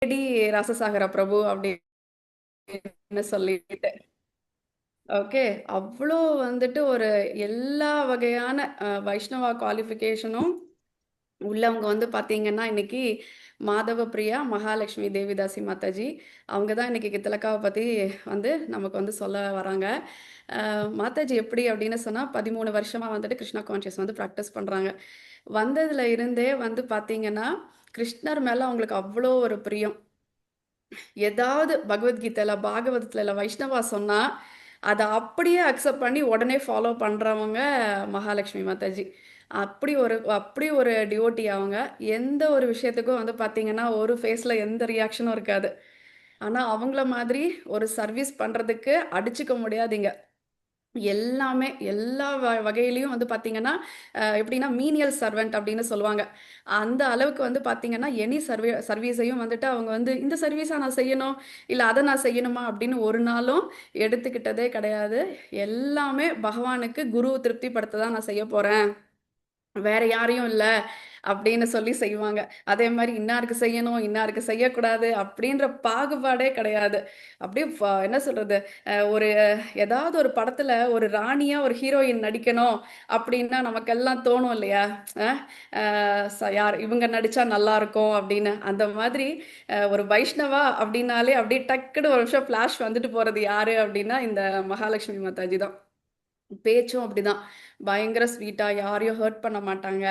கேடி ரசசாகர பிரபு அப்படின்னு சொல்லிட்டு. ஓகே. அவ்வளோ வந்துட்டு ஒரு எல்லா வகையான வைஷ்ணவா குவாலிஃபிகேஷனும் உள்ளவங்க வந்து பார்த்தீங்கன்னா, இன்னைக்கு மாதவ பிரியா, மகாலட்சுமி தேவிதாசி மாதாஜி, அவங்க தான் இன்னைக்கு திலகாவ பத்தி வந்து நமக்கு வந்து சொல்ல வராங்க. மாதாஜி எப்படி அப்படின்னு சொன்னா, 13 வருஷமா வந்துட்டு கிருஷ்ணா கான்ஷியஸ் வந்து பிராக்டிஸ் பண்றாங்க. வந்ததுல இருந்தே வந்து பார்த்தீங்கன்னா, கிருஷ்ணர் மேல அவங்களுக்கு அவ்வளோ ஒரு பிரியம். ஏதாவது பகவத்கீதையில, பாகவதத்துல இல்ல வைஷ்ணவா சொன்னா, அத அப்படியே அக்செப்ட் பண்ணி உடனே ஃபாலோ பண்றவங்க மகாலட்சுமி மாதாஜி. அப்படி ஒரு டிவோட்டி அவங்க. எந்த ஒரு விஷயத்துக்கும் வந்து பார்த்தீங்கன்னா, ஒரு ஃபேஸ்ல எந்த ரியாக்ஷனும் இருக்காது. ஆனா, அவங்கள மாதிரி ஒரு சர்வீஸ் பண்றதுக்கு அடிச்சுக்க முடியாதுங்க. எல்லாமே எல்லா வகையிலயும் வந்து பார்த்தீங்கன்னா, எப்படின்னா மீனியல் சர்வெண்ட் அப்படின்னு சொல்லுவாங்க. அந்த அளவுக்கு வந்து பார்த்தீங்கன்னா, எனி சர்வீஸையும் வந்துட்டு அவங்க வந்து இந்த சர்வீஸா நான் செய்யணும், இல்ல அத நான் செய்யணுமா அப்படின்னு ஒரு நாளும் எடுத்துக்கிட்டதே கிடையாது. எல்லாமே பகவானுக்கு குருவ திருப்திப்படுத்த தான் நான் செய்யப் போறேன். வேற யாரையும் இல்ல அப்படின்னு சொல்லி செய்வாங்க. அதே மாரி இன்னாருக்கு செய்யணும், இன்னாருக்கு செய்யக்கூடாது அப்படின்ற பாகுபாடே கிடையாது. அப்படியே என்ன சொல்றது? ஒரு ஏதாவது ஒரு படத்துல ஒரு ராணியா ஒரு ஹீரோயின் நடிக்கணும் அப்படின்னா நமக்கெல்லாம் தோணும் இல்லையா? அ அ யார் இவங்க நடிச்சா நல்லாருக்கும் அப்படின்னு. அந்த மாதிரி ஒரு வைஷ்ணவா அப்படின்னாலே அப்படியே டக்குனு ஒரு நிமிஷம் ஃபிளாஷ் வந்துட்டு போறது யாரு அப்படின்னா, இந்த மகாலட்சுமி மாதாஜி தான். பேச்சும் அப்படிதான். பயங்கர ஸ்வீட்டா, யாரையும் ஹர்ட் பண்ண மாட்டாங்க.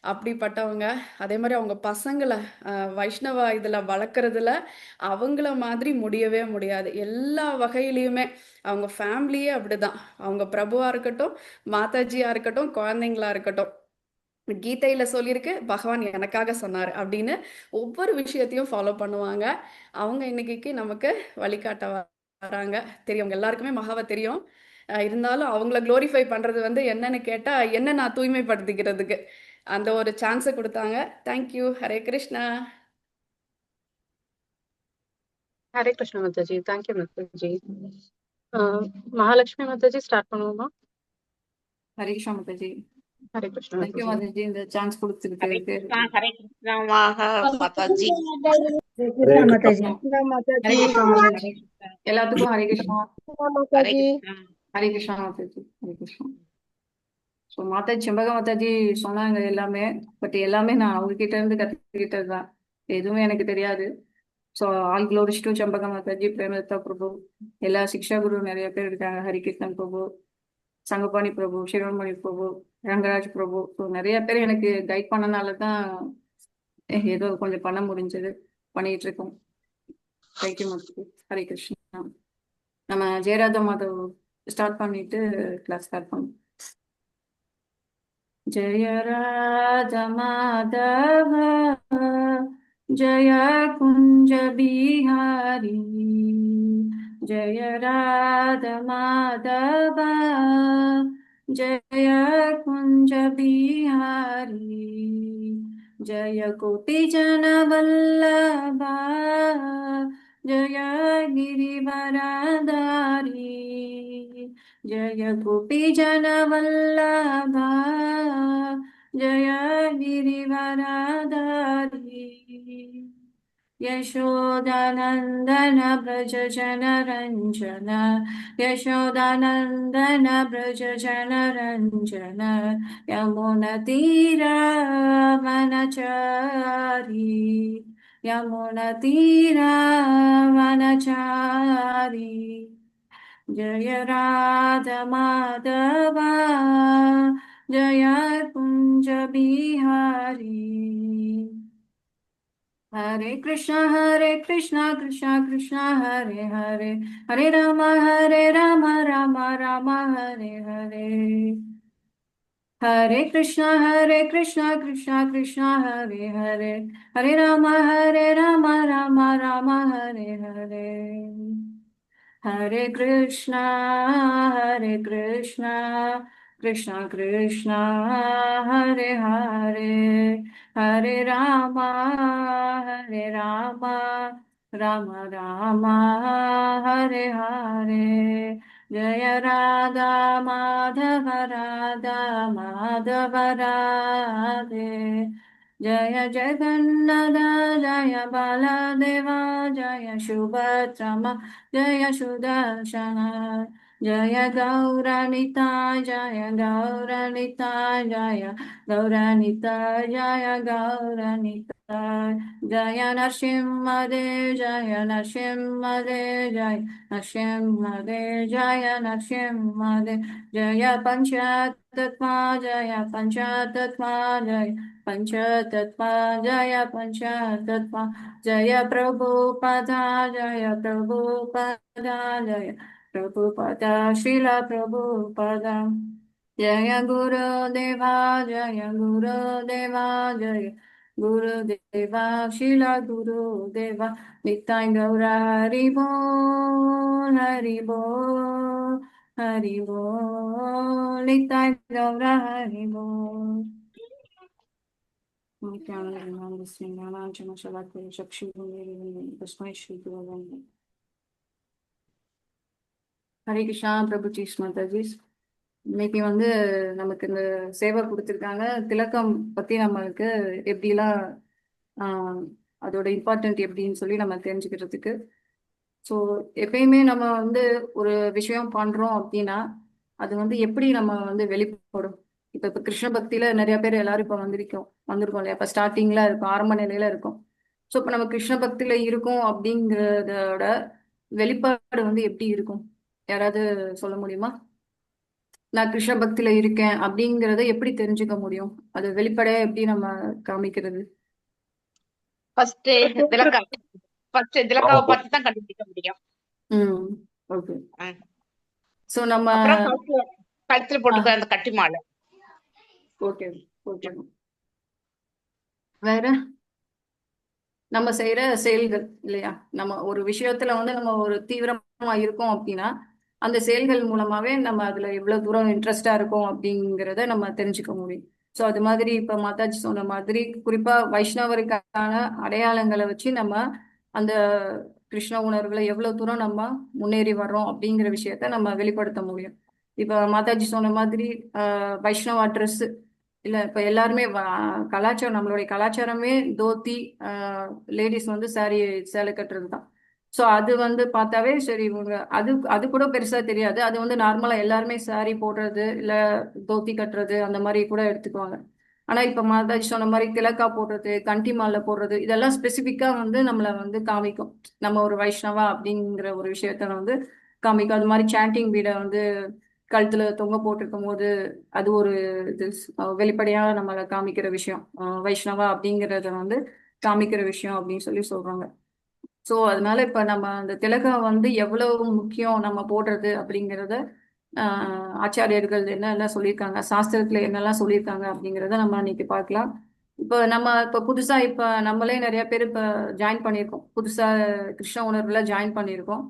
அப்படிப்பட்டவங்க. அதே மாரி அவங்க பசங்கள வைஷ்ணவ இதுல வளர்க்கறதுல, அவங்கள மாதிரி முடியவே முடியாது. எல்லா வகையிலயுமே. அவங்க ஃபேமிலியே அப்படிதான். அவங்க பிரபுவா இருக்கட்டும், மாதாஜியா இருக்கட்டும், குழந்தைங்களா இருக்கட்டும். கீதையில சொல்லியிருக்கு, பகவான் எனக்காக சொன்னாரு அப்படின்னு ஒவ்வொரு விஷயத்தையும் ஃபாலோ பண்ணுவாங்க. அவங்க இன்னைக்கு நமக்கு வழிகாட்ட வராங்க. தெரியும். உங்க எல்லாருக்குமே மகாவ தெரியும். இருந்தாலும் அவங்கள குளோரிஃபை பண்றது வந்து என்னன்னு கேட்டா, என்ன நான் தூய்மைப்படுத்திக்கிறதுக்கு. அந்த ஒரு சான்ஸ குடுத்தாங்க. Thank you. Hare Krishna. Hare Krishna Mataji. Thank you Mataji. Mahalakshmi Mataji start பண்ணுவோமா? ஹரே கிருஷ்ணா மாதாஜி. Hare Krishna thank you Mataji. மாதாஜி இந்த சான்ஸ் हरे குடுத்ததுக்கு. कृष्णा हरे कृष्णा माता जी। कृष्णा माता जी। ஹரே கிருஷ்ணா மாதாஜி. எல்லாத்துக்கும் ஹரே கிருஷ்ணா. हरे कृष्णा ஹரே கிருஷ்ணா மாதாஜி. ஹரே கிருஷ்ணா. ஸோ மாதாஜி செம்பக மாதாஜி சொன்னாங்க எல்லாமே. பட் எல்லாமே நான் அவங்க கிட்ட இருந்து கத்துக்கிட்டது தான். எதுவுமே எனக்கு தெரியாது. So all glories to Sembaga Mataji, Premadatta Prabhu, எல்லா சிக்ஷா குரு நிறைய பேர் இருக்காங்க. ஹரிகிருஷ்ணன் பிரபு, சங்கபாணி பிரபு, சிரோன்மணி பிரபு, ரங்கராஜ் பிரபு. ஸோ நிறைய பேர் எனக்கு கைட் பண்ணனால தான் ஏதோ கொஞ்சம் பண்ண முடிஞ்சது. பண்ணிட்டு இருக்கோம். தேங்க்யூ மாதாஜி. ஹரே கிருஷ்ணா. நம்ம ஜெயராதா மாதவ் ஸ்டார்ட் பண்ணிட்டு கிளாஸ் ஸ்டார்ட் பண்ணோம். जय राधा माधव, जय कुंज बिहारी, जय राधा माधव, जय कुंज बिहारी, जय गोपी जन वल्लभा, जय गिरिवरधारी, जय गोपी जन वल्लभा, जय गिरिवरधारी, यशोदानन्दन व्रज जनरञ्जन, यशोदानन्दन व्रज जनरञ्जन, यमुनतीरावनचारी, यमुनतीरावनचारी, जय राधा माधव, जय कुंज बिहारी, हरे कृष्णा कृष्णा कृष्णा हरे हरे, हरे राम राम राम हरे हरे, हरे कृष्णा कृष्णा कृष्णा हरे हरे, हरे राम राम राम हरे हरे, हरे कृष्णा कृष्णा कृष्णा हरे हरे, हरे राम राम राम हरे हरे, जय राधा माधव राधे, जय जगन्नाथ जय बालदेवा जय सुभद्रमा जय सुदर्शन जय गौरनिताय जय गौरनिताय जय गौरनिताय जय गौरनिताय जय नरसिंहदेव जय नरसिंहदेव जय नरसिंहदेव जय नरसिंहदेव जय पंचतत्वा जय पंचतत्वा जय पंचतत्वा जय पंचतत्वा जय प्रभुपदा जय प्रभुपदा जय प्रभुपदा श्रील प्रभुपदा जय गुरुदेवा जय गुरुदेवा जय गुरुदेवा श्रील गुरुदेवा नित्याय गौर हरि बोल हरि बोल हरि बोल नित्याय गौर हरि बोल ஹரே கிருஷ்ணா பிரபு ஜீஸ் மாதாஜி. இன்னைக்கு வந்து நமக்கு இந்த சேவை கொடுத்துருக்காங்க. திலக்கம் பத்தி நம்மளுக்கு எப்படிலாம் அதோட இம்பார்ட்டன்ட் எப்படின்னு சொல்லி நம்ம தெரிஞ்சுக்கிறதுக்கு. ஸோ எப்பயுமே நம்ம வந்து ஒரு விஷயம் பண்றோம் அப்படின்னா அது வந்து எப்படி நம்ம வந்து வெளிப்படும். இப்போ கிருஷ்ண பக்தியில நிறைய பேர் எல்லாரும் இப்போ வந்திருக்கோம் இல்லையா. இப்போ ஸ்டார்டிங்ல இருக்கும், ஆரம்ப நிலையில இருக்கும். ஸோ இப்போ நம்ம கிருஷ்ண பக்தியில இருக்கோம் அப்படிங்கிறதோட வெளிப்பாடு வந்து எப்படி இருக்கும், யாராவது சொல்ல முடியுமா? நான் கிருஷ்ண பக்தியில இருக்கேன் அப்படிங்கறத எப்படி தெரிஞ்சுக்க முடியும், அது வெளிப்படையா எப்படி நம்ம காமிக்கிறது? ஃபர்ஸ்ட் திலக்காவை பார்த்து தான் கண்டுபிடிக்க முடியும். ஓகே. ம். ஸோ நம்ம அப்புறம் கழுத்துல போட்டுக்கிற அந்த கட்டி மாலை. Okay okay. வேற நம்ம செய்யற செயல்கள் இல்லையா, நம்ம ஒரு விஷயத்துல வந்து நம்ம ஒரு தீவிரமா இருக்கோம் அப்படின்னா அந்த செயல்கள் மூலமாவே நம்ம அதுல எவ்வளவு தூரம் இன்ட்ரெஸ்டா இருக்கோம் அப்படிங்கிறத நம்ம தெரிஞ்சுக்க முடியும். ஸோ அது மாதிரி இப்ப மாதாஜி சொன்ன மாதிரி குறிப்பா வைஷ்ணவருக்கான அடையாளங்களை வச்சு நம்ம அந்த கிருஷ்ண உணர்வுல எவ்வளவு தூரம் நம்ம முன்னேறி வர்றோம் அப்படிங்கிற விஷயத்த நம்ம வெளிப்படுத்த முடியும். இப்ப மாதாஜி சொன்ன மாதிரி வைஷ்ணவா ட்ரெஸ் இல்ல, இப்ப எல்லாருமே கலாச்சாரம், நம்மளுடைய கலாச்சாரமே தோத்தி, லேடிஸ் வந்து சேலை கட்டுறது தான். ஸோ அது வந்து பார்த்தாவே சரி, இவங்க அது கூட பெருசா தெரியாது. அது வந்து நார்மலா எல்லாருமே சாரி போடுறது இல்ல தோத்தி கட்டுறது அந்த மாதிரி கூட எடுத்துக்குவாங்க. ஆனா இப்ப மாதாஜி சொன்ன மாதிரி திலக்கா போடுறது, கண்டி மாலை போடுறது, இதெல்லாம் ஸ்பெசிபிக்கா வந்து நம்மள வந்து காமிக்கும் நம்ம ஒரு வைஷ்ணவா அப்படிங்கிற ஒரு விஷயத்த வந்து காமிக்கும். அது மாதிரி சாண்டிங் வீட வந்து கழுத்துல தொங்க போட்டிருக்கும் போது அது ஒரு இது வெளிப்படையா நம்மளை காமிக்கிற விஷயம், வைஷ்ணவா அப்படிங்கறத வந்து காமிக்கிற விஷயம் அப்படின்னு சொல்லி சொல்றாங்க. ஸோ அதனால இப்ப நம்ம அந்த திலகம் வந்து எவ்வளவு முக்கியம் நம்ம போடுறது அப்படிங்கிறத ஆச்சாரியர்கள் என்னென்ன சொல்லியிருக்காங்க, சாஸ்திரத்துல என்னெல்லாம் சொல்லியிருக்காங்க அப்படிங்கிறத நம்ம இன்னைக்கு பார்க்கலாம். இப்ப புதுசா நம்மளே நிறைய பேர் இப்ப ஜாயின் பண்ணியிருக்கோம், புதுசா கிருஷ்ண உணர்வுல ஜாயின் பண்ணியிருக்கோம்.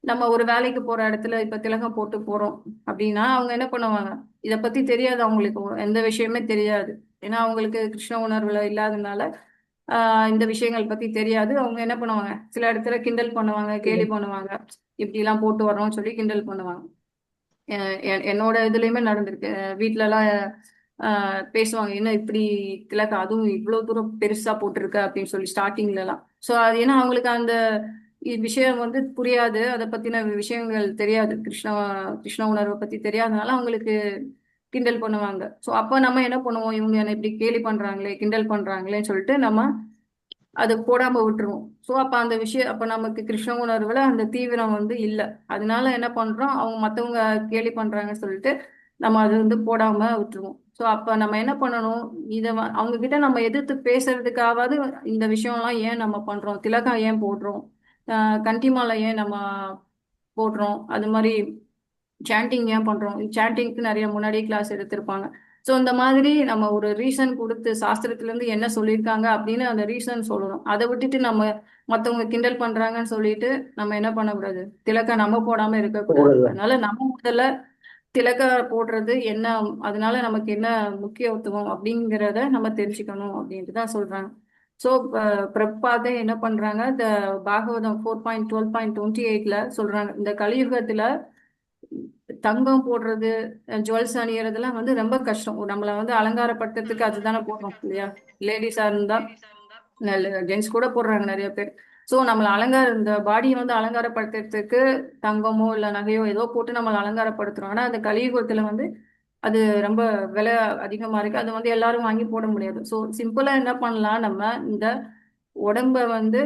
நம்ம ஒரு வேலைக்கு போற இடத்துல இப்ப திலகம் போட்டு போறோம் அப்படின்னா அவங்க என்ன பண்ணுவாங்க, இதை பத்தி தெரியாது, அவங்களுக்கு எந்த விஷயமே தெரியாது. ஏன்னா அவங்களுக்கு கிருஷ்ண உணர்வுல இல்லாததுனால இந்த விஷயங்கள் பத்தி தெரியாது. அவங்க என்ன பண்ணுவாங்க, சில இடத்துல கிண்டல் பண்ணுவாங்க, கேலி பண்ணுவாங்க, இப்படி எல்லாம் போட்டு வர்றோம்னு சொல்லி கிண்டல் பண்ணுவாங்க. என்னோட இதுலயுமே நடந்திருக்கு. வீட்டுல எல்லாம் பேசுவாங்க, என்ன இப்படி திலக்கா, அதுவும் இவ்வளவு தூரம் பெருசா போட்டிருக்க அப்படின்னு சொல்லி ஸ்டார்டிங்ல எல்லாம். ஸோ அது ஏன்னா அவங்களுக்கு அந்த விஷயம் வந்து புரியாது, அதை பத்தின விஷயங்கள் தெரியாது, கிருஷ்ண உணர்வை பத்தி தெரியாதனால அவங்களுக்கு கிண்டல் பண்ணுவாங்க. ஸோ அப்ப நம்ம என்ன பண்ணுவோம், இவங்க என்ன இப்படி கேலி பண்றாங்களே கிண்டல் பண்றாங்களேன்னு சொல்லிட்டு நம்ம அது போடாம விட்டுருவோம். ஸோ அப்ப நமக்கு கிருஷ்ண உணர்வுல அந்த தீவிரம் வந்து இல்லை. அதனால என்ன பண்றோம், அவங்க மத்தவங்க கேலி பண்றாங்கன்னு சொல்லிட்டு நம்ம அது வந்து போடாம விட்டுருவோம். ஸோ அப்ப நம்ம என்ன பண்ணணும், அவங்க கிட்ட நம்ம எதிர்த்து பேசுறதுக்காவது இந்த விஷயம்லாம் ஏன் நம்ம பண்றோம், திலகம் ஏன் போடுறோம், கண்டிமாலை ஏன் நம்ம போடுறோம், அது மாதிரி சாண்டிங் ஏன் பண்றோம், சாண்டிங்க்கு நிறைய முன்னாடி கிளாஸ் எடுத்திருப்பாங்க. ஸோ இந்த மாதிரி நம்ம ஒரு ரீசன் கொடுத்து சாஸ்திரத்துல இருந்து என்ன சொல்லியிருக்காங்க அப்படின்னு அந்த ரீசன் சொல்லணும். அதை விட்டுட்டு நம்ம மத்தவங்க கிண்டல் பண்றாங்கன்னு சொல்லிட்டு நம்ம என்ன பண்ணக்கூடாது, திலக்க நம்ம போடாம இருக்கக்கூடாது. அதனால நம்ம முதல்ல திலக்க போடுறது என்ன, அதனால நமக்கு என்ன முக்கியத்துவம் அப்படிங்கிறத நம்ம தெரிஞ்சுக்கணும் அப்படின்ட்டு தான் சொல்றாங்க. ஸோ பிரபாதே என்ன பண்றாங்க, இந்த பாகவதம் 4.12.28 சொல்றாங்க, இந்த கலியுகத்துல தங்கம் போடுறது, ஜுவல்ஸ் அணியறதெல்லாம் வந்து ரொம்ப கஷ்டம். நம்மள வந்து அலங்காரப்படுத்துறதுக்கு அதுதானே போடுறோம் இல்லையா? லேடிஸா இருந்தா ஜென்ஸ் கூட போடுறாங்க நிறைய பேர். ஸோ நம்மளை இந்த பாடியை வந்து அலங்காரப்படுத்துறதுக்கு தங்கமோ இல்லை நகையோ ஏதோ போட்டு நம்மளை அலங்காரப்படுத்துறோம். ஆனால் அந்த கலியுகத்துல வந்து அது ரொம்ப விலை அதிகமா இருக்கு. அது வந்து எல்லாரும் வாங்கி போட முடியாது. ஸோ சிம்பிளா என்ன பண்ணலாம், நம்ம இந்த உடம்ப வந்து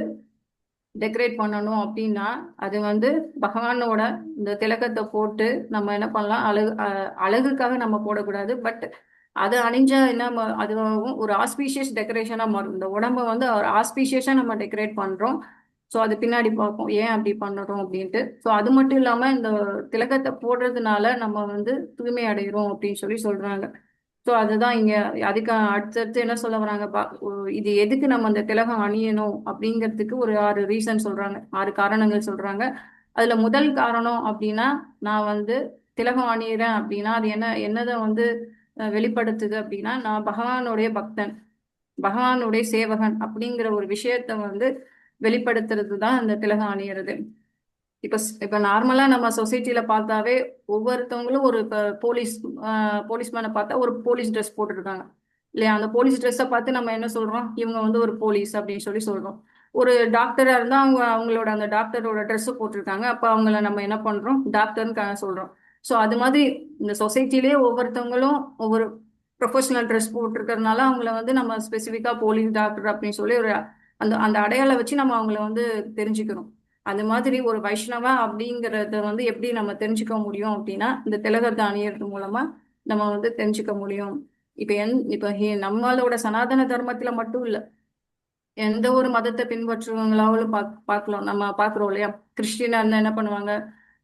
டெக்கரேட் பண்ணணும் அப்படின்னா அது வந்து பகவானோட இந்த திலகத்தை போட்டு நம்ம என்ன பண்ணலாம், அழகுக்காக நம்ம போடக்கூடாது. பட் அதை அணிஞ்சா என்ன அதுவாகும், ஒரு ஆஸ்பீஷியஸ் டெக்கரேஷனா மாறும். இந்த உடம்ப வந்து ஒரு ஆஸ்பீஷியஸா நம்ம டெக்கரேட் பண்றோம். ஸோ அது பின்னாடி பார்ப்போம் ஏன் அப்படி பண்ணுறோம் அப்படின்ட்டு. ஸோ அது மட்டும் இல்லாம இந்த திலகத்தை போடுறதுனால நம்ம வந்து தூய்மை அடைகிறோம் அப்படின்னு சொல்லி சொல்றாங்க. ஸோ அதுதான் இங்க அதுக்கு அடுத்தடுத்து என்ன சொல்ல வராங்க, இது எதுக்கு நம்ம அந்த திலகம் அணியணும் அப்படிங்கிறதுக்கு ஒரு 6 ரீசன் சொல்றாங்க, 6 காரணங்கள் சொல்றாங்க. அதுல முதல் காரணம் அப்படின்னா, நான் வந்து திலகம் அணியிறேன் அப்படின்னா அது என்னதை வந்து வெளிப்படுத்துது அப்படின்னா, நான் பகவானுடைய பக்தன், பகவானுடைய சேவகன் அப்படிங்கிற ஒரு விஷயத்த வந்து வெளிப்படுத்துறது தான் அந்த திலகம் அணியறது. இப்ப நார்மலா நம்ம சொசைட்டில பார்த்தாவே ஒவ்வொருத்தவங்களும் ஒரு போலீஸ்மேனை பார்த்தா ஒரு போலீஸ் ட்ரெஸ் போட்டுருக்காங்க இல்லையா? அந்த போலீஸ் ட்ரெஸ்ஸை பார்த்து நம்ம என்ன சொல்றோம், இவங்க வந்து ஒரு போலீஸ் அப்படின்னு சொல்லி சொல்றோம். ஒரு டாக்டரா இருந்தா அவங்களோட அந்த டாக்டரோட ட்ரெஸ் போட்டிருக்காங்க, அப்ப அவங்கள நம்ம என்ன பண்றோம், டாக்டர்னு சொல்றோம். ஸோ அது மாதிரி இந்த சொசைட்டிலேயே ஒவ்வொருத்தவங்களும் ஒவ்வொரு ப்ரொஃபஷனல் ட்ரெஸ் போட்டிருக்கிறதுனால அவங்கள வந்து நம்ம ஸ்பெசிஃபிக்கா போலீஸ், டாக்டர் அப்படின்னு சொல்லி ஒரு அந்த அந்த அடையாளை வச்சு நம்ம அவங்கள வந்து தெரிஞ்சுக்கணும். அந்த மாதிரி ஒரு வைஷ்ணவா அப்படிங்கறத வந்து எப்படி நம்ம தெரிஞ்சுக்க முடியும் அப்படின்னா, இந்த திலகத்தை அணியறது மூலமா நம்ம வந்து தெரிஞ்சுக்க முடியும். இப்ப நம்மளோட சனாதன தர்மத்துல மட்டும் இல்ல, எந்த ஒரு மதத்தை பின்பற்றுவங்களாவும் பார்க்கலாம், நம்ம பாக்குறோம் இல்லையா? கிறிஸ்டியனா இருந்தா என்ன பண்ணுவாங்க,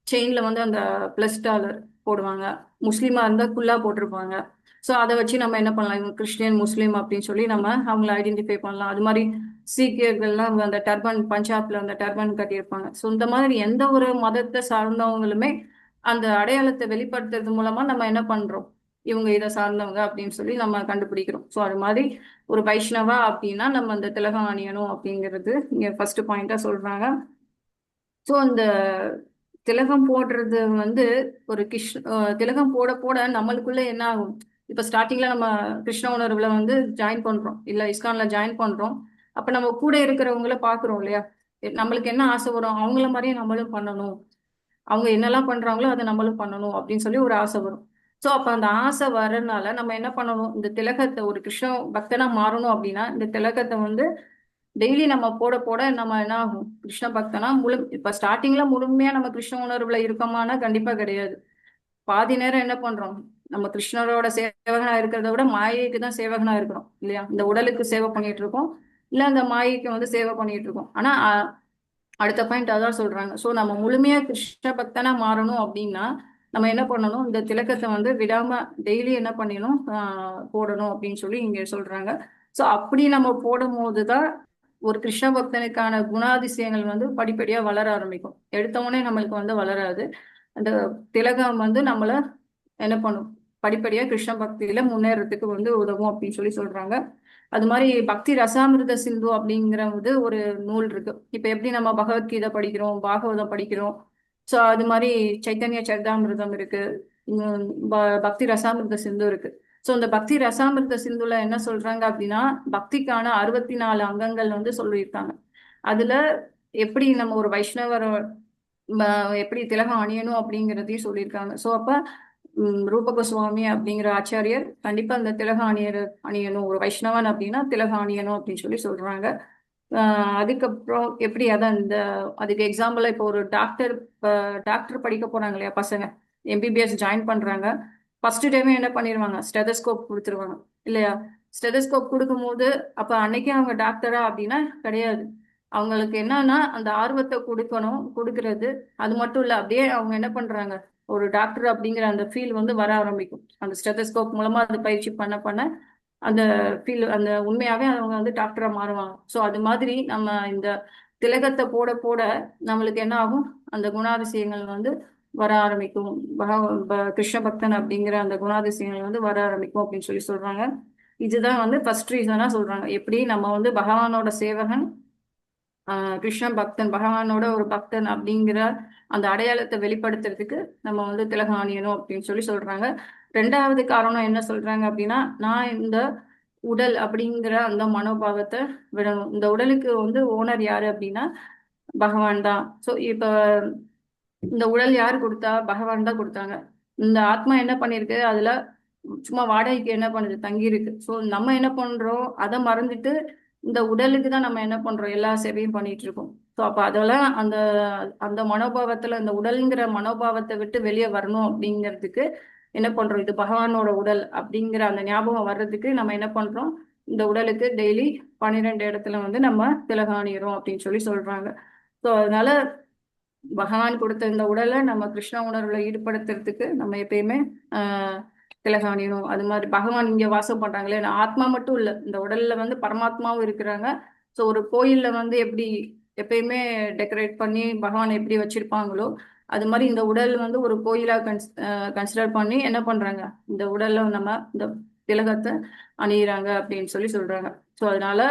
செயின்ல வந்து அந்த பிளஸ் டாலர் போடுவாங்க. முஸ்லீமா இருந்தா குல்லா போட்டிருப்பாங்க. ஸோ அதை வச்சு நம்ம என்ன பண்ணலாம், இவங்க கிறிஸ்டியன் முஸ்லீம் அப்படின்னு சொல்லி நம்ம அவங்கள ஐடென்டிஃபை பண்ணலாம். அது மாதிரி சீக்கியர்கள்லாம் அந்த டர்பன், பஞ்சாப்ல அந்த டர்பன் கட்டியிருப்பாங்க. ஸோ இந்த மாதிரி எந்த ஒரு மதத்தை சார்ந்தவங்களுமே அந்த அடையாளத்தை வெளிப்படுத்துறது மூலமா நம்ம என்ன பண்றோம், இவங்க இதை சார்ந்தவங்க அப்படின்னு சொல்லி நம்ம கண்டுபிடிக்கிறோம். ஸோ அது மாதிரி ஒரு வைஷ்ணவா அப்படின்னா நம்ம அந்த திலகம் அணியணும் அப்படிங்கிறது இங்க ஃபர்ஸ்ட் பாயிண்டா சொல்றாங்க. ஸோ அந்த திலகம் போடுறது வந்து ஒரு திலகம் போட போட நம்மளுக்குள்ள என்ன ஆகும், இப்ப ஸ்டார்டிங்ல நம்ம கிருஷ்ண உணர்வுல வந்து ஜாயின் பண்றோம் இல்ல, இஸ்கான்ல ஜாயின் பண்றோம். அப்ப நம்ம கூட இருக்கிறவங்கள பாக்குறோம் இல்லையா? நம்மளுக்கு என்ன ஆசை வரும், அவங்கள மாதிரியே நம்மளும் பண்ணணும், அவங்க என்னெல்லாம் பண்றாங்களோ அதை நம்மளும் பண்ணணும் அப்படின்னு சொல்லி ஒரு ஆசை வரும். ஸோ அப்ப அந்த ஆசை வர்றதுனால நம்ம என்ன பண்ணணும், இந்த திலகத்தை ஒரு கிருஷ்ண பக்தனா மாறணும் அப்படின்னா இந்த திலகத்தை வந்து டெய்லி நம்ம போட போட நம்ம என்ன ஆகும், கிருஷ்ண பக்தனா இப்ப ஸ்டார்டிங்ல முழுமையா நம்ம கிருஷ்ண உணர்வுல இருக்கோமானா கண்டிப்பா கிடையாது. பாதி நேரம் என்ன பண்றோம், நம்ம கிருஷ்ணரோட சேவகனா இருக்கிறத விட மாயைக்கு தான் சேவகனா இருக்கிறோம் இல்லையா? இந்த உடலுக்கு சேவை பண்ணிட்டு இருக்கோம், இல்ல அந்த மாயைக்கு வந்து சேவை பண்ணிட்டு இருக்கோம். ஆனா அடுத்த பாயிண்ட் அதான் சொல்றாங்க. ஸோ நம்ம முழுமையா கிருஷ்ண பக்தனா மாறணும் அப்படின்னா நம்ம என்ன பண்ணணும், இந்த திலக்கத்தை வந்து விடாம டெய்லி என்ன பண்ணணும், போடணும் அப்படின்னு சொல்லி இங்க சொல்றாங்க. ஸோ அப்படி நம்ம போடும் போதுதான் ஒரு கிருஷ்ண பக்தனுக்கான குணாதிசயங்கள் வந்து படிப்படியா வளர ஆரம்பிக்கும். எடுத்தவொடனே நம்மளுக்கு வந்து வளராது. அந்த திலகம் வந்து நம்மள என்ன பண்ணும், படிப்படியா கிருஷ்ண பக்தியில முன்னேறதுக்கு வந்து உதவும் அப்படின்னு சொல்லி சொல்றாங்க. அது மாதிரி பக்தி ரசாமிர்த சிந்து அப்படிங்கிறது ஒரு நூல் இருக்கு. இப்ப எப்படி நம்ம பகவத்கீதை படிக்கிறோம், பாகவதம் படிக்கிறோம், ஸோ அது மாதிரி சைத்தன்ய சரிதாமிர்தம் இருக்கு, பக்தி ரசாமிர்த சிந்து இருக்கு. ஸோ இந்த பக்தி ரசாமிர்த சிந்துல என்ன சொல்றாங்க அப்படின்னா, பக்திக்கான 64 அங்கங்கள் வந்து சொல்லியிருக்காங்க. அதுல எப்படி நம்ம ஒரு வைஷ்ணவர் எப்படி திலகம் அணியணும் அப்படிங்கிறதையும் சொல்லியிருக்காங்க. ஸோ அப்ப ரூப கோஸ்வாமி அப்படிங்கிற ஆச்சாரியர் கண்டிப்பா அந்த திலகம் அணியணும், ஒரு வைஷ்ணவன் அப்படின்னா திலகம் அணியணும் அப்படின்னு சொல்லி சொல்றாங்க. அதுக்கப்புறம் எப்படி அதான் அதுக்கு எக்ஸாம்பிளா இப்போ ஒரு டாக்டர் படிக்க போறாங்க இல்லையா பசங்க, எம்பிபிஎஸ் ஜாயின் பண்றாங்க. ஃபர்ஸ்ட் டைமே என்ன பண்ணிடுவாங்க, ஸ்டெதஸ்கோப் கொடுத்துருவாங்க இல்லையா? ஸ்டெதஸ்கோப் கொடுக்கும்போது அப்ப அன்னைக்கே அவங்க டாக்டரா அப்படின்னா கிடையாது. அவங்களுக்கு என்னன்னா அந்த ஆர்வத்தை கொடுக்கறது அது மட்டும் இல்ல, அப்படியே அவங்க என்ன பண்றாங்க, ஒரு டாக்டர் அப்படிங்கிற அந்த ஃபீல் வந்து வர ஆரம்பிக்கும். அந்த ஸ்டெதஸ்கோப் மூலமா அந்த பயிற்சி பண்ண அந்த ஃபீல், அந்த உண்மையாவே அவங்க வந்து டாக்டரா மாறுவாங்க. ஸோ அது மாதிரி நம்ம இந்த திலகத்தை போட போட நம்மளுக்கு என்ன ஆகும், அந்த குணாதிசயங்கள் வந்து வர ஆரம்பிக்கும். கிருஷ்ண பக்தன் அப்படிங்கிற அந்த குணாதிசயங்கள் வந்து வர ஆரம்பிக்கும் அப்படின்னு சொல்லி சொல்றாங்க. இதுதான் வந்து ஃபர்ஸ்ட் ரீசனா சொல்றாங்க, எப்படி நம்ம வந்து பகவானோட சேவகன் கிருஷ்ண பக்தன், பகவானோட ஒரு பக்தன் அப்படிங்கிற அந்த அடையாளத்தை வெளிப்படுத்துறதுக்கு நம்ம வந்து திலகம் அணியணும் அப்படின்னு சொல்லி சொல்றாங்க. ரெண்டாவது காரணம் என்ன சொல்றாங்க அப்படின்னா, நான் இந்த உடல் அப்படிங்கிற அந்த மனோபாவத்தை விடணும். இந்த உடலுக்கு வந்து ஓனர் யாரு அப்படின்னா பகவான் தான். ஸோ இப்ப இந்த உடல் யார் கொடுத்தா? பகவான் தான் கொடுத்தாங்க. இந்த ஆத்மா என்ன பண்ணிருக்கு? அதுல சும்மா வாடகைக்கு என்ன பண்ணுது? தங்கி இருக்கு. ஸோ நம்ம என்ன பண்றோம்? அதை மறந்துட்டு இந்த உடலுக்கு தான் நம்ம என்ன பண்றோம்? எல்லா சேவையும் பண்ணிட்டு இருக்கோம். ஸோ அப்ப அதெல்லாம் அந்த அந்த மனோபாவத்துல, இந்த உடல்ங்கிற மனோபாவத்தை விட்டு வெளியே வரணும் அப்படிங்கிறதுக்கு என்ன பண்றோம்? இது பகவானோட உடல் அப்படிங்கிற அந்த ஞாபகம் வர்றதுக்கு நம்ம என்ன பண்றோம்? இந்த உடலுக்கு டெய்லி 12 இடத்துல வந்து நம்ம திலகம் அணியிறோம் அப்படின்னு சொல்லி சொல்றாங்க. ஸோ அதனால பகவான் கொடுத்த இந்த உடலை நம்ம கிருஷ்ண உணர்வுல ஈடுபடுத்துறதுக்கு நம்ம எப்பயுமே ஆஹ் திலகம் அணியணும். அது மாதிரி பகவான் இங்க வாசம் பண்றாங்களே, ஆத்மா மட்டும் இல்ல, இந்த உடல்ல வந்து பரமாத்மாவும் இருக்கிறாங்க. ஸோ ஒரு கோயில்ல வந்து எப்படி எப்பயுமே டெக்கரேட் பண்ணி பகவான் எப்படி வச்சிருப்பாங்களோ, அது மாதிரி இந்த உடல் வந்து ஒரு கோயிலா கன்சிடர் பண்ணி என்ன பண்றாங்க? இந்த உடல்ல நம்ம இந்த திலகத்தை அணியிறாங்க அப்படின்னு சொல்லி சொல்றாங்க. ஸோ அதனால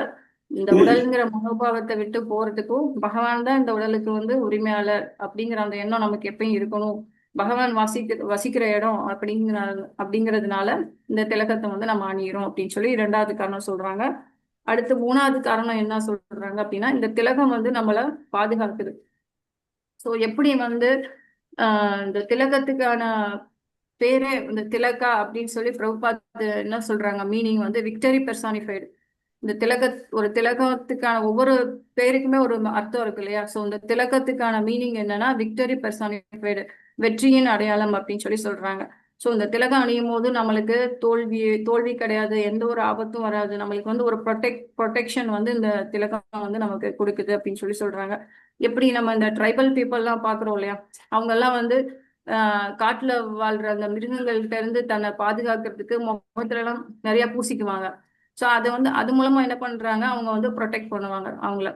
இந்த உடல்ங்கிற மனோபாவத்தை விட்டு போறதுக்கும் பகவான் தான் இந்த உடலுக்கு வந்து உரிமையாளர் அப்படிங்கிற அந்த எண்ணம் நமக்கு எப்பயும் இருக்கணும். பகவான் வசிக்கிற இடம் அப்படிங்கிறதுனால இந்த திலகத்தை வந்து நம்ம அணியிறோம் அப்படின்னு சொல்லி 2வது காரணம் சொல்றாங்க. அடுத்து 3வது காரணம் என்ன சொல்றாங்க அப்படின்னா, இந்த திலகம் வந்து நம்மள பாதுகாக்குது. ஸோ எப்படி வந்து இந்த திலகத்துக்கான பேரே இந்த திலகா அப்படின்னு சொல்லி பிரபுபாத் என்ன சொல்றாங்க? மீனிங் வந்து விக்டரி பெர்சானிஃபைடு. இந்த ஒரு திலகத்துக்கான ஒவ்வொரு பேருக்குமே ஒரு அர்த்தம் இருக்கு இல்லையா? ஸோ இந்த திலகத்துக்கான மீனிங் என்னன்னா விக்டரி பெர்சானிஃபைடு, வெற்றியின் அடையாளம் அப்படின்னு சொல்லி சொல்றாங்க. ஸோ இந்த திலகம் அணியும் போது நம்மளுக்கு தோல்வி கிடையாது, எந்த ஒரு ஆபத்தும் வராது. நம்மளுக்கு வந்து ஒரு ப்ரொடெக்ஷன் வந்து இந்த திலகம் வந்து நமக்கு கொடுக்குது அப்படின்னு சொல்லி சொல்றாங்க. எப்படி நம்ம இந்த ட்ரைபல் பீப்புள்லாம் பாக்குறோம் இல்லையா? அவங்க எல்லாம் வந்து காட்டுல வாழ்ற அந்த மிருகங்கள்கிட்ட இருந்து தன்னை பாதுகாக்கிறதுக்கு முகத்துல எல்லாம் நிறைய பூசிக்குவாங்க. ஸோ அதை வந்து அது மூலமா என்ன பண்றாங்க? அவங்க வந்து ப்ரொடெக்ட் பண்ணுவாங்க அவங்கள.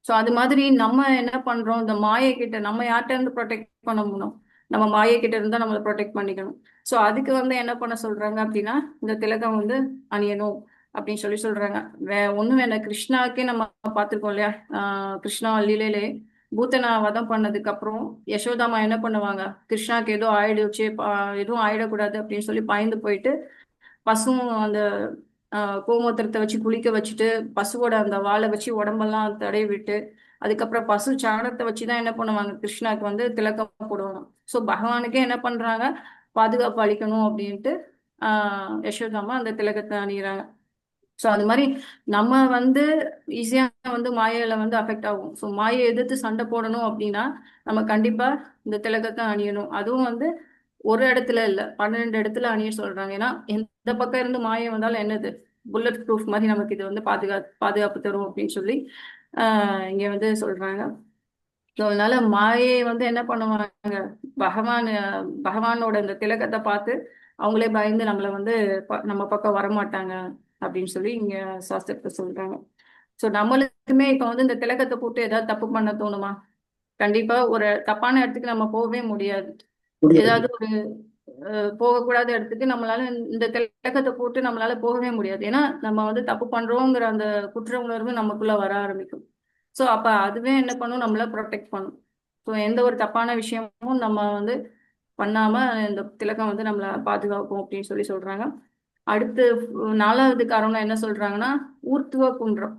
ஸோ அது மாதிரி நம்ம என்ன பண்றோம்? இந்த மாயை கிட்ட நம்ம யார்கிட்ட இருந்து ப்ரொடெக்ட் பண்ண முடியும்? நம்ம மாயை கிட்ட இருந்தா நம்மளை ப்ரொடெக்ட் பண்ணிக்கணும். ஸோ அதுக்கு வந்து என்ன பண்ண சொல்றாங்க அப்படின்னா, இந்த திலகம் வந்து அணியணும் அப்படின்னு சொல்லி சொல்றாங்க. ஒண்ணும் வேண்டாம், கிருஷ்ணாவுக்கே நம்ம பார்த்திருக்கோம் இல்லையா? கிருஷ்ணா லீலையிலே பூத்தனா வதம் பண்ணதுக்கு அப்புறம் யசோதாமா என்ன பண்ணுவாங்க? கிருஷ்ணாக்கு ஏதோ ஆயிடுச்சு, எதுவும் ஆயிடக்கூடாது அப்படின்னு சொல்லி பயந்து போயிட்டு பசுவும் அந்த கோமூத்திரத்தை வச்சு குளிக்க வச்சுட்டு பசுவோட அந்த வாழை வச்சு உடம்பெல்லாம் தடவி விட்டு அதுக்கப்புறம் பசு சாணத்தை வச்சுதான் என்ன பண்ணுவாங்க? கிருஷ்ணாக்கு வந்து திலக்கம் போடுவாங்க. ஸோ பகவானுக்கே என்ன பண்றாங்க? பாதுகாப்பு அளிக்கணும் அப்படின்ட்டு யசோதாமா அந்த திலகத்தை அணிகிறாங்க. ஸோ அது மாதிரி நம்ம வந்து ஈஸியா வந்து மாயையில வந்து அஃபெக்ட் ஆகும். ஸோ மாயை எதிர்த்து சண்டை போடணும் அப்படின்னா நம்ம கண்டிப்பா இந்த திலகத்தை அணியணும். அதுவும் வந்து ஒரு இடத்துல இல்ல, 12 இடத்துல அணிய சொல்றாங்க. ஏன்னா எந்த பக்கம் இருந்து மாயை வந்தாலும் என்னது, புல்லட் ப்ரூஃப் மாதிரி நமக்கு இது வந்து பாதுகாப்பு தரும் அப்படின்னு சொல்லி இங்க வந்து சொல்றாங்க. ஸோ அதனால மாயை வந்து என்ன பண்ணுவாங்க? பகவானோட இந்த திலகத்தை பார்த்து அவங்களே பயந்து நம்மளை வந்து நம்ம பக்கம் வரமாட்டாங்க அப்படின்னு சொல்லி இங்க சாஸ்திரத்தை சொல்றாங்க. ஸோ நம்மளுக்குமே இப்ப வந்து இந்த திலகத்தை போட்டு ஏதாவது தப்பு பண்ண தோணுமா? கண்டிப்பா ஒரு தப்பான இடத்துக்கு நம்ம போகவே முடியாது. ஏதாவது ஒரு போகக்கூடாத இடத்துக்கு நம்மளால இந்த திலகத்தை போட்டு நம்மளால போகவே முடியாது. ஏன்னா நம்ம வந்து தப்பு பண்றோங்கிற அந்த குற்ற உணர்வு நமக்குள்ள வர ஆரம்பிக்கும். ஸோ அப்ப அதுவே என்ன பண்ணும்? நம்மள ப்ரொடெக்ட் பண்ணும். ஸோ எந்த ஒரு தப்பான விஷயமும் நம்ம வந்து பண்ணாம இந்த திலகம் வந்து நம்மளை பாதுகாக்கும் அப்படின்னு சொல்லி சொல்றாங்க. அடுத்து 4வது காரணம் என்ன சொல்றாங்கன்னா, ஊர்த்துவ குன்றம்.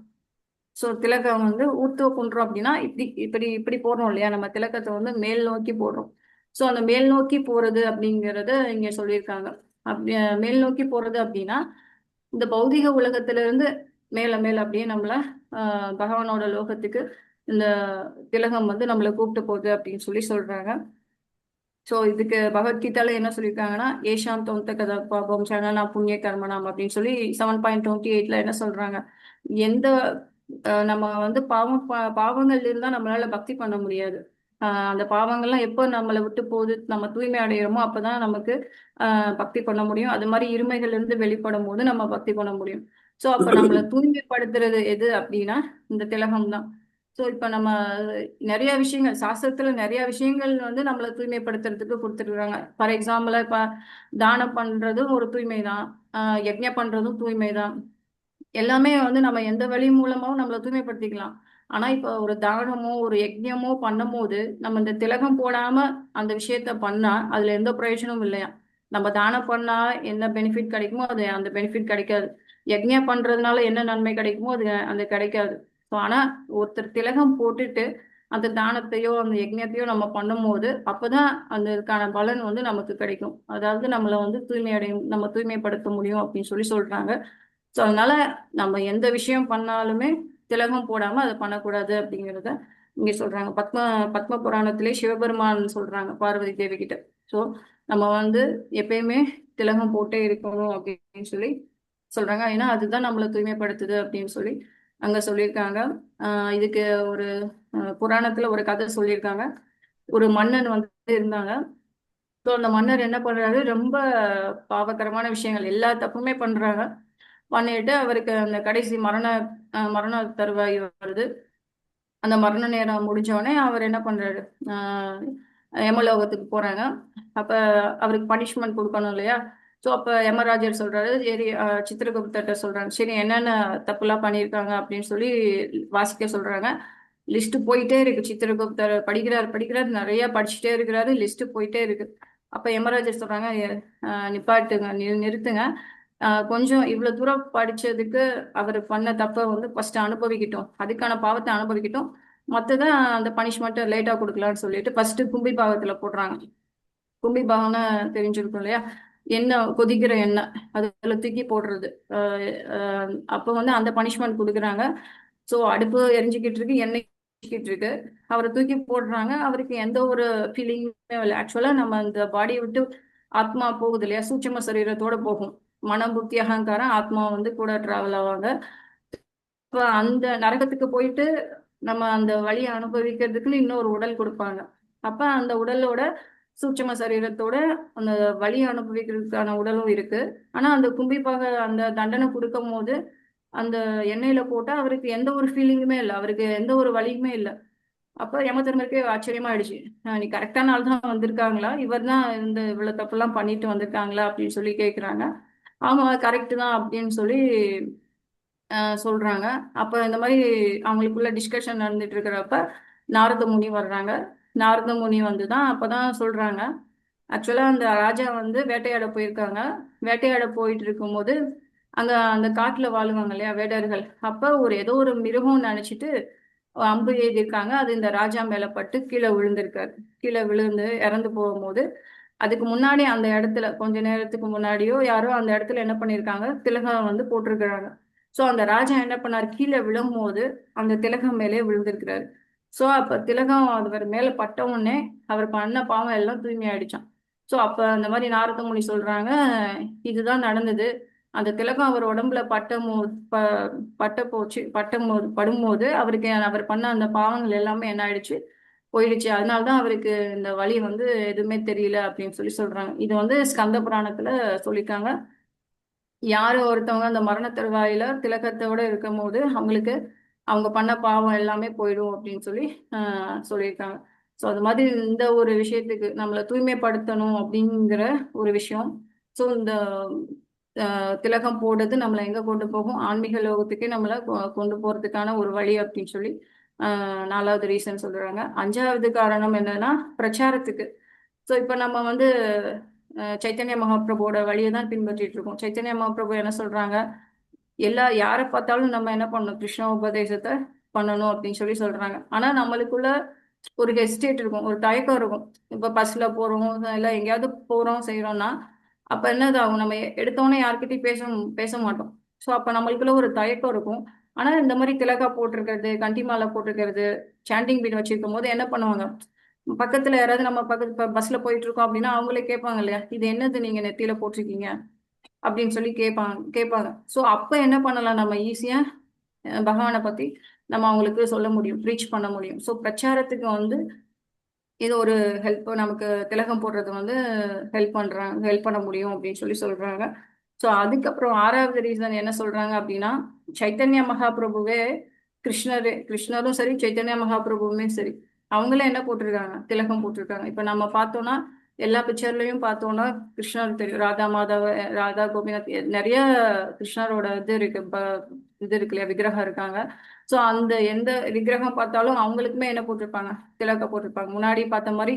ஸோ திலகம் வந்து ஊர்த்துவ குன்றம் அப்படின்னா இப்படி இப்படி இப்படி போடுறோம் இல்லையா? நம்ம திலகத்தை வந்து மேல் நோக்கி போடுறோம். ஸோ அந்த மேல் நோக்கி போறது அப்படிங்கிறத இங்க சொல்லியிருக்காங்க. அப்படி மேல் நோக்கி போறது அப்படின்னா இந்த பௌதிக உலகத்துல இருந்து மேல மேல அப்படியே நம்மள பகவானோட லோகத்துக்கு இந்த திலகம் வந்து நம்மளை கூப்பிட்டு போகுது அப்படின்னு சொல்லி சொல்றாங்க. ஸோ இதுக்கு பகவத்கீதால என்ன சொல்லியிருக்காங்கன்னா, ஏஷாம் தொந்த கதா பாபம் சரணா புண்ணிய கர்மனாம் அப்படின்னு சொல்லி 7.28 என்ன சொல்றாங்க? எந்த நம்ம வந்து பாவங்கள் இருந்தா நம்மளால பக்தி பண்ண முடியாது. அந்த பாவங்கள்லாம் எப்போ நம்மளை விட்டு போகுது, நம்ம தூய்மை அடைகிறோமோ அப்பதான் நமக்கு பக்தி பண்ண முடியும். அது மாதிரி இருமைகள் இருந்து வெளிப்படும் போது நம்ம பக்தி பண்ண முடியும். ஸோ அப்ப நம்மளை தூய்மைப்படுத்துறது எது அப்படின்னா இந்த திலகம் தான். ஸோ இப்ப நம்ம நிறைய விஷயங்கள் சாஸ்திரத்துல நிறைய விஷயங்கள் வந்து நம்மளை தூய்மைப்படுத்துறதுக்கு கொடுத்துருக்காங்க. ஃபார் எக்ஸாம்பிள் இப்ப தானம் பண்றதும் ஒரு தூய்மை தான், யஜ்ஞம் பண்றதும் தூய்மை தான். எல்லாமே வந்து நம்ம எந்த வழி மூலமாவும் நம்மளை தூய்மைப்படுத்திக்கலாம். ஆனா இப்ப ஒரு தானமோ ஒரு யஜ்ஞமோ பண்ணும்போது நம்ம இந்த திலகம் போடாம அந்த விஷயத்த பண்ணா அதுல எந்த பிரயோஜனமும் இல்லையா. நம்ம தானம் பண்ணா என்ன பெனிஃபிட் கிடைக்குமோ அது அந்த பெனிஃபிட் கிடைக்காது. யஜ்ஞம் பண்றதுனால என்ன நன்மை கிடைக்குமோ அது அந்த கிடைக்காது. ஸோ ஆனா ஒருத்தர் திலகம் போட்டுட்டு அந்த தானத்தையோ அந்த யஜ்ஞத்தையோ நம்ம பண்ணும்போது அப்பதான் அந்த இதுக்கான பலன் வந்து நமக்கு கிடைக்கும். அதாவது நம்மளை வந்து தூய்மை அடையும், நம்ம தூய்மைப்படுத்த முடியும் அப்படின்னு சொல்லி சொல்றாங்க. ஸோ அதனால நம்ம எந்த விஷயம் பண்ணாலுமே திலகம் போடாம அதை பண்ணக்கூடாது அப்படிங்கிறத இங்க சொல்றாங்க. பத்ம புராணத்திலே சிவபெருமான் சொல்றாங்க பார்வதி தேவி கிட்ட. ஸோ நம்ம வந்து எப்பயுமே திலகம் போட்டே இருக்கணும் அப்படின்னு சொல்லி சொல்றாங்க. ஏன்னா அதுதான் நம்மளை தூய்மைப்படுத்துது அப்படின்னு சொல்லி அங்க சொல்லியிருக்காங்க. இதுக்கு ஒரு புராணத்துல ஒரு கதை சொல்லியிருக்காங்க. ஒரு மன்னன் வந்து இருந்தாங்க. ஸோ அந்த மன்னர் என்ன பண்றாரு, ரொம்ப பாவகரமான விஷயங்கள் எல்லா தப்புமே பண்றாங்க. பண்ணிட்டு அவருக்கு அந்த கடைசி மரண தருவாய் வருது. அந்த மரண நேரம் முடிஞ்ச உடனே அவர் என்ன பண்றாரு, யமலோகத்துக்கு போறாங்க. அப்ப அவருக்கு பனிஷ்மெண்ட் கொடுக்கணும் இல்லையா. ஸோ அப்ப யமராஜர் சொல்றாரு, சரி சித்திரகுப்தர்கிட்ட சொல்றாங்க, சரி என்னென்ன தப்புலாம் பண்ணியிருக்காங்க அப்படின்னு சொல்லி வாசிக்க சொல்றாங்க. லிஸ்ட் போயிட்டே இருக்கு. சித்திரகுப்தர் படிக்கிறார் நிறைய படிச்சுட்டே இருக்கிறாரு, லிஸ்ட் போயிட்டே இருக்கு. அப்ப யமராஜர் சொல்றாங்க, நிப்பாட்டுங்க, நிறுத்துங்க. கொஞ்சம் இவ்வளவு தூரம் படிச்சதுக்கு அவர் பண்ண தப்பை வந்து ஃபர்ஸ்ட் அனுபவிக்கிட்டோம், அதுக்கான பாவத்தை அனுபவிக்கிட்டோம், மற்றதான் அந்த பனிஷ்மெண்ட்டை லேட்டா கொடுக்கலாம்னு சொல்லிட்டு ஃபர்ஸ்ட் கும்பி பாகத்துல போடுறாங்க. கும்பி பாகம்னா தெரிஞ்சிருக்கும் இல்லையா, எண்ணெய் கொதிக்கிற எண்ணெய் அதுல தூக்கி போடுறது. அப்ப வந்து அந்த பனிஷ்மெண்ட் கொடுக்குறாங்க. ஸோ அடுப்பு எரிஞ்சுக்கிட்டு இருக்கு, எண்ணெய் இருக்கு, அவரை தூக்கி போடுறாங்க. அவருக்கு எந்த ஒரு ஃபீலிங்குமே இல்லை. ஆக்சுவலா நம்ம அந்த பாடியை விட்டு ஆத்மா போகுது இல்லையா, சூட்சும சரீரத்தோட போகும். மனம் புத்தி அகங்காரம் ஆத்மா வந்து கூட டிராவல் ஆவாங்க. இப்ப அந்த நரகத்துக்கு போயிட்டு நம்ம அந்த வழியை அனுபவிக்கிறதுக்குன்னு இன்னொரு உடல் கொடுப்பாங்க. அப்ப அந்த உடலோட சூட்சும சரீரத்தோட அந்த வழியை அனுபவிக்கிறதுக்கான உடலும் இருக்கு. ஆனா அந்த கும்பிப்பாக அந்த தண்டனை கொடுக்கும் போது அந்த எண்ணெயில போட்டா அவருக்கு எந்த ஒரு ஃபீலிங்குமே இல்லை, அவருக்கு எந்த ஒரு வலியுமே இல்லை. அப்ப யமதர்மருக்கே ஆச்சரியமா ஆயிடுச்சு, நீ கரெக்டான ஆள் தான் வந்திருக்காங்களா, இவர் தான் இந்த இவ்வளவு தப்பெல்லாம் பண்ணிட்டு வந்திருக்காங்களா அப்படின்னு சொல்லி கேட்குறாங்க. ஆமா கரெக்ட் தான் அப்படின்னு சொல்லி சொல்றாங்க. அப்ப இந்த மாதிரி அவங்களுக்குள்ள டிஸ்கஷன் நடந்துட்டு இருக்கிறப்ப நாரத முனி வர்றாங்க. நாரத முனி வந்துதான் அப்பதான் சொல்றாங்க, ஆக்சுவலா அந்த ராஜா வந்து வேட்டையாட போயிருக்காங்க. வேட்டையாட போயிட்டு இருக்கும்போது அங்க அந்த காட்டுல வாழுவாங்க இல்லையா வேடர்கள், அப்ப ஏதோ ஒரு மிருகம் நினைச்சிட்டு அம்பு எழுதியிருக்காங்க. அது இந்த ராஜா மேல பட்டு கீழே விழுந்திருக்காரு. கீழே விழுந்து இறந்து போகும்போது அதுக்கு முன்னாடி அந்த இடத்துல கொஞ்ச நேரத்துக்கு முன்னாடியோ யாரோ அந்த இடத்துல என்ன பண்ணியிருக்காங்க, திலகம் வந்து போட்டிருக்கிறாங்க. ஸோ அந்த ராஜா என்ன பண்ணார், கீழே விழும்போது அந்த திலகம் மேலே விழுந்திருக்கிறாரு. ஸோ அப்ப திலகம் அவர் மேல பட்ட உடனே அவர் பண்ண பாவம் எல்லாம் தூய்மையாயிடுச்சான். ஸோ அப்ப அந்த மாதிரி நாரத முனி சொல்றாங்க, இதுதான் நடந்தது. அந்த திலகம் அவர் உடம்புல படும்போது அவருக்கு அவர் பண்ண அந்த பாவங்கள் எல்லாமே என்ன ஆயிடுச்சு, போயிடுச்சு. அதனாலதான் அவருக்கு இந்த வழி வந்து எதுவுமே தெரியல அப்படின்னு சொல்லி சொல்றாங்க. இது வந்து ஸ்கந்த புராணத்துல சொல்லியிருக்காங்க. யாரு ஒருத்தவங்க அந்த மரண தருவாயில திலகத்தோட இருக்கும் போது அவங்களுக்கு அவங்க பண்ண பாவம் எல்லாமே போயிடும் அப்படின்னு சொல்லி சொல்லியிருக்காங்க. ஸோ அது மாதிரி இந்த ஒரு விஷயத்துக்கு நம்மளை தூய்மைப்படுத்தணும் அப்படிங்கிற ஒரு விஷயம். ஸோ இந்த திலகம் போடுறது நம்மளை எங்க கொண்டு போகும், ஆன்மீக லோகத்துக்கே நம்மளை கொண்டு போறதுக்கான ஒரு வழி அப்படின்னு சொல்லி 4வது ரீசன் சொல்றாங்க. 5வது காரணம் என்னன்னா பிரச்சாரத்துக்கு. ஸோ இப்ப நம்ம வந்து சைத்தன்ய மகாபிரபுவோட வழியை தான் பின்பற்றிட்டு இருக்கோம். சைத்தன்ய மகாபிரபு என்ன சொல்றாங்க, யாரை பார்த்தாலும் நம்ம என்ன பண்ணணும், கிருஷ்ண உபதேசத்தை பண்ணணும் அப்படின்னு சொல்லி சொல்றாங்க. ஆனா நம்மளுக்குள்ள ஒரு ஹெசிடேட் இருக்கும், ஒரு தயக்கம் இருக்கும். இப்ப பஸ்ல போறோம் இல்ல எங்கேயாவது போறோம் செய்யறோம்னா அப்ப என்னதாகும், நம்ம எடுத்தோன்னே யார்கிட்டயும் பேச மாட்டோம். ஸோ அப்ப நம்மளுக்குள்ள ஒரு தயக்கம் இருக்கும். ஆனா இந்த மாதிரி திலகா போட்டிருக்கிறது, கண்டிமாலை போட்டிருக்கிறது, சாண்டிங் பீட் வச்சிருக்கும் போது என்ன பண்ணுவாங்க, பக்கத்துல யாராவது நம்ம பக்கத்து பஸ்ல போயிட்டு இருக்கோம் அப்படின்னா அவங்களே கேட்பாங்க இல்லையா, இது என்னது நீங்க நெத்தியில போட்டிருக்கீங்க அப்படின்னு சொல்லி கேட்பாங்க. ஸோ அப்ப என்ன பண்ணலாம், நம்ம ஈஸியா பகவானை பத்தி நம்ம அவங்களுக்கு சொல்ல முடியும், ரீச் பண்ண முடியும். ஸோ பிரச்சாரத்துக்கு வந்து இது ஒரு ஹெல்ப், நமக்கு திலகம் போடுறது வந்து ஹெல்ப் பண்ண முடியும் அப்படின்னு சொல்லி சொல்றாங்க. ஸோ அதுக்கப்புறம் 6வது ரீசன் என்ன சொல்றாங்க அப்படின்னா, சைத்தன்ய மகாபிரபுவே கிருஷ்ணரும் சரி சைத்தன்ய மகாபிரபுவுமே சரி அவங்களே என்ன போட்டிருக்காங்க, திலகம் போட்டிருக்காங்க. இப்ப நம்ம பார்த்தோம்னா எல்லா பிக்சர்லயும் பார்த்தோம்னா கிருஷ்ணர் தெரியும், ராதா கோபிநாத் நிறைய கிருஷ்ணரோட இது இருக்கு, இது இருக்கு இல்லையா, விக்கிரகம் இருக்காங்க. ஸோ அந்த எந்த விக்கிரகம் பார்த்தாலும் அவங்களுக்குமே என்ன போட்டிருப்பாங்க, திலக போட்டிருப்பாங்க. முன்னாடி பார்த்த மாதிரி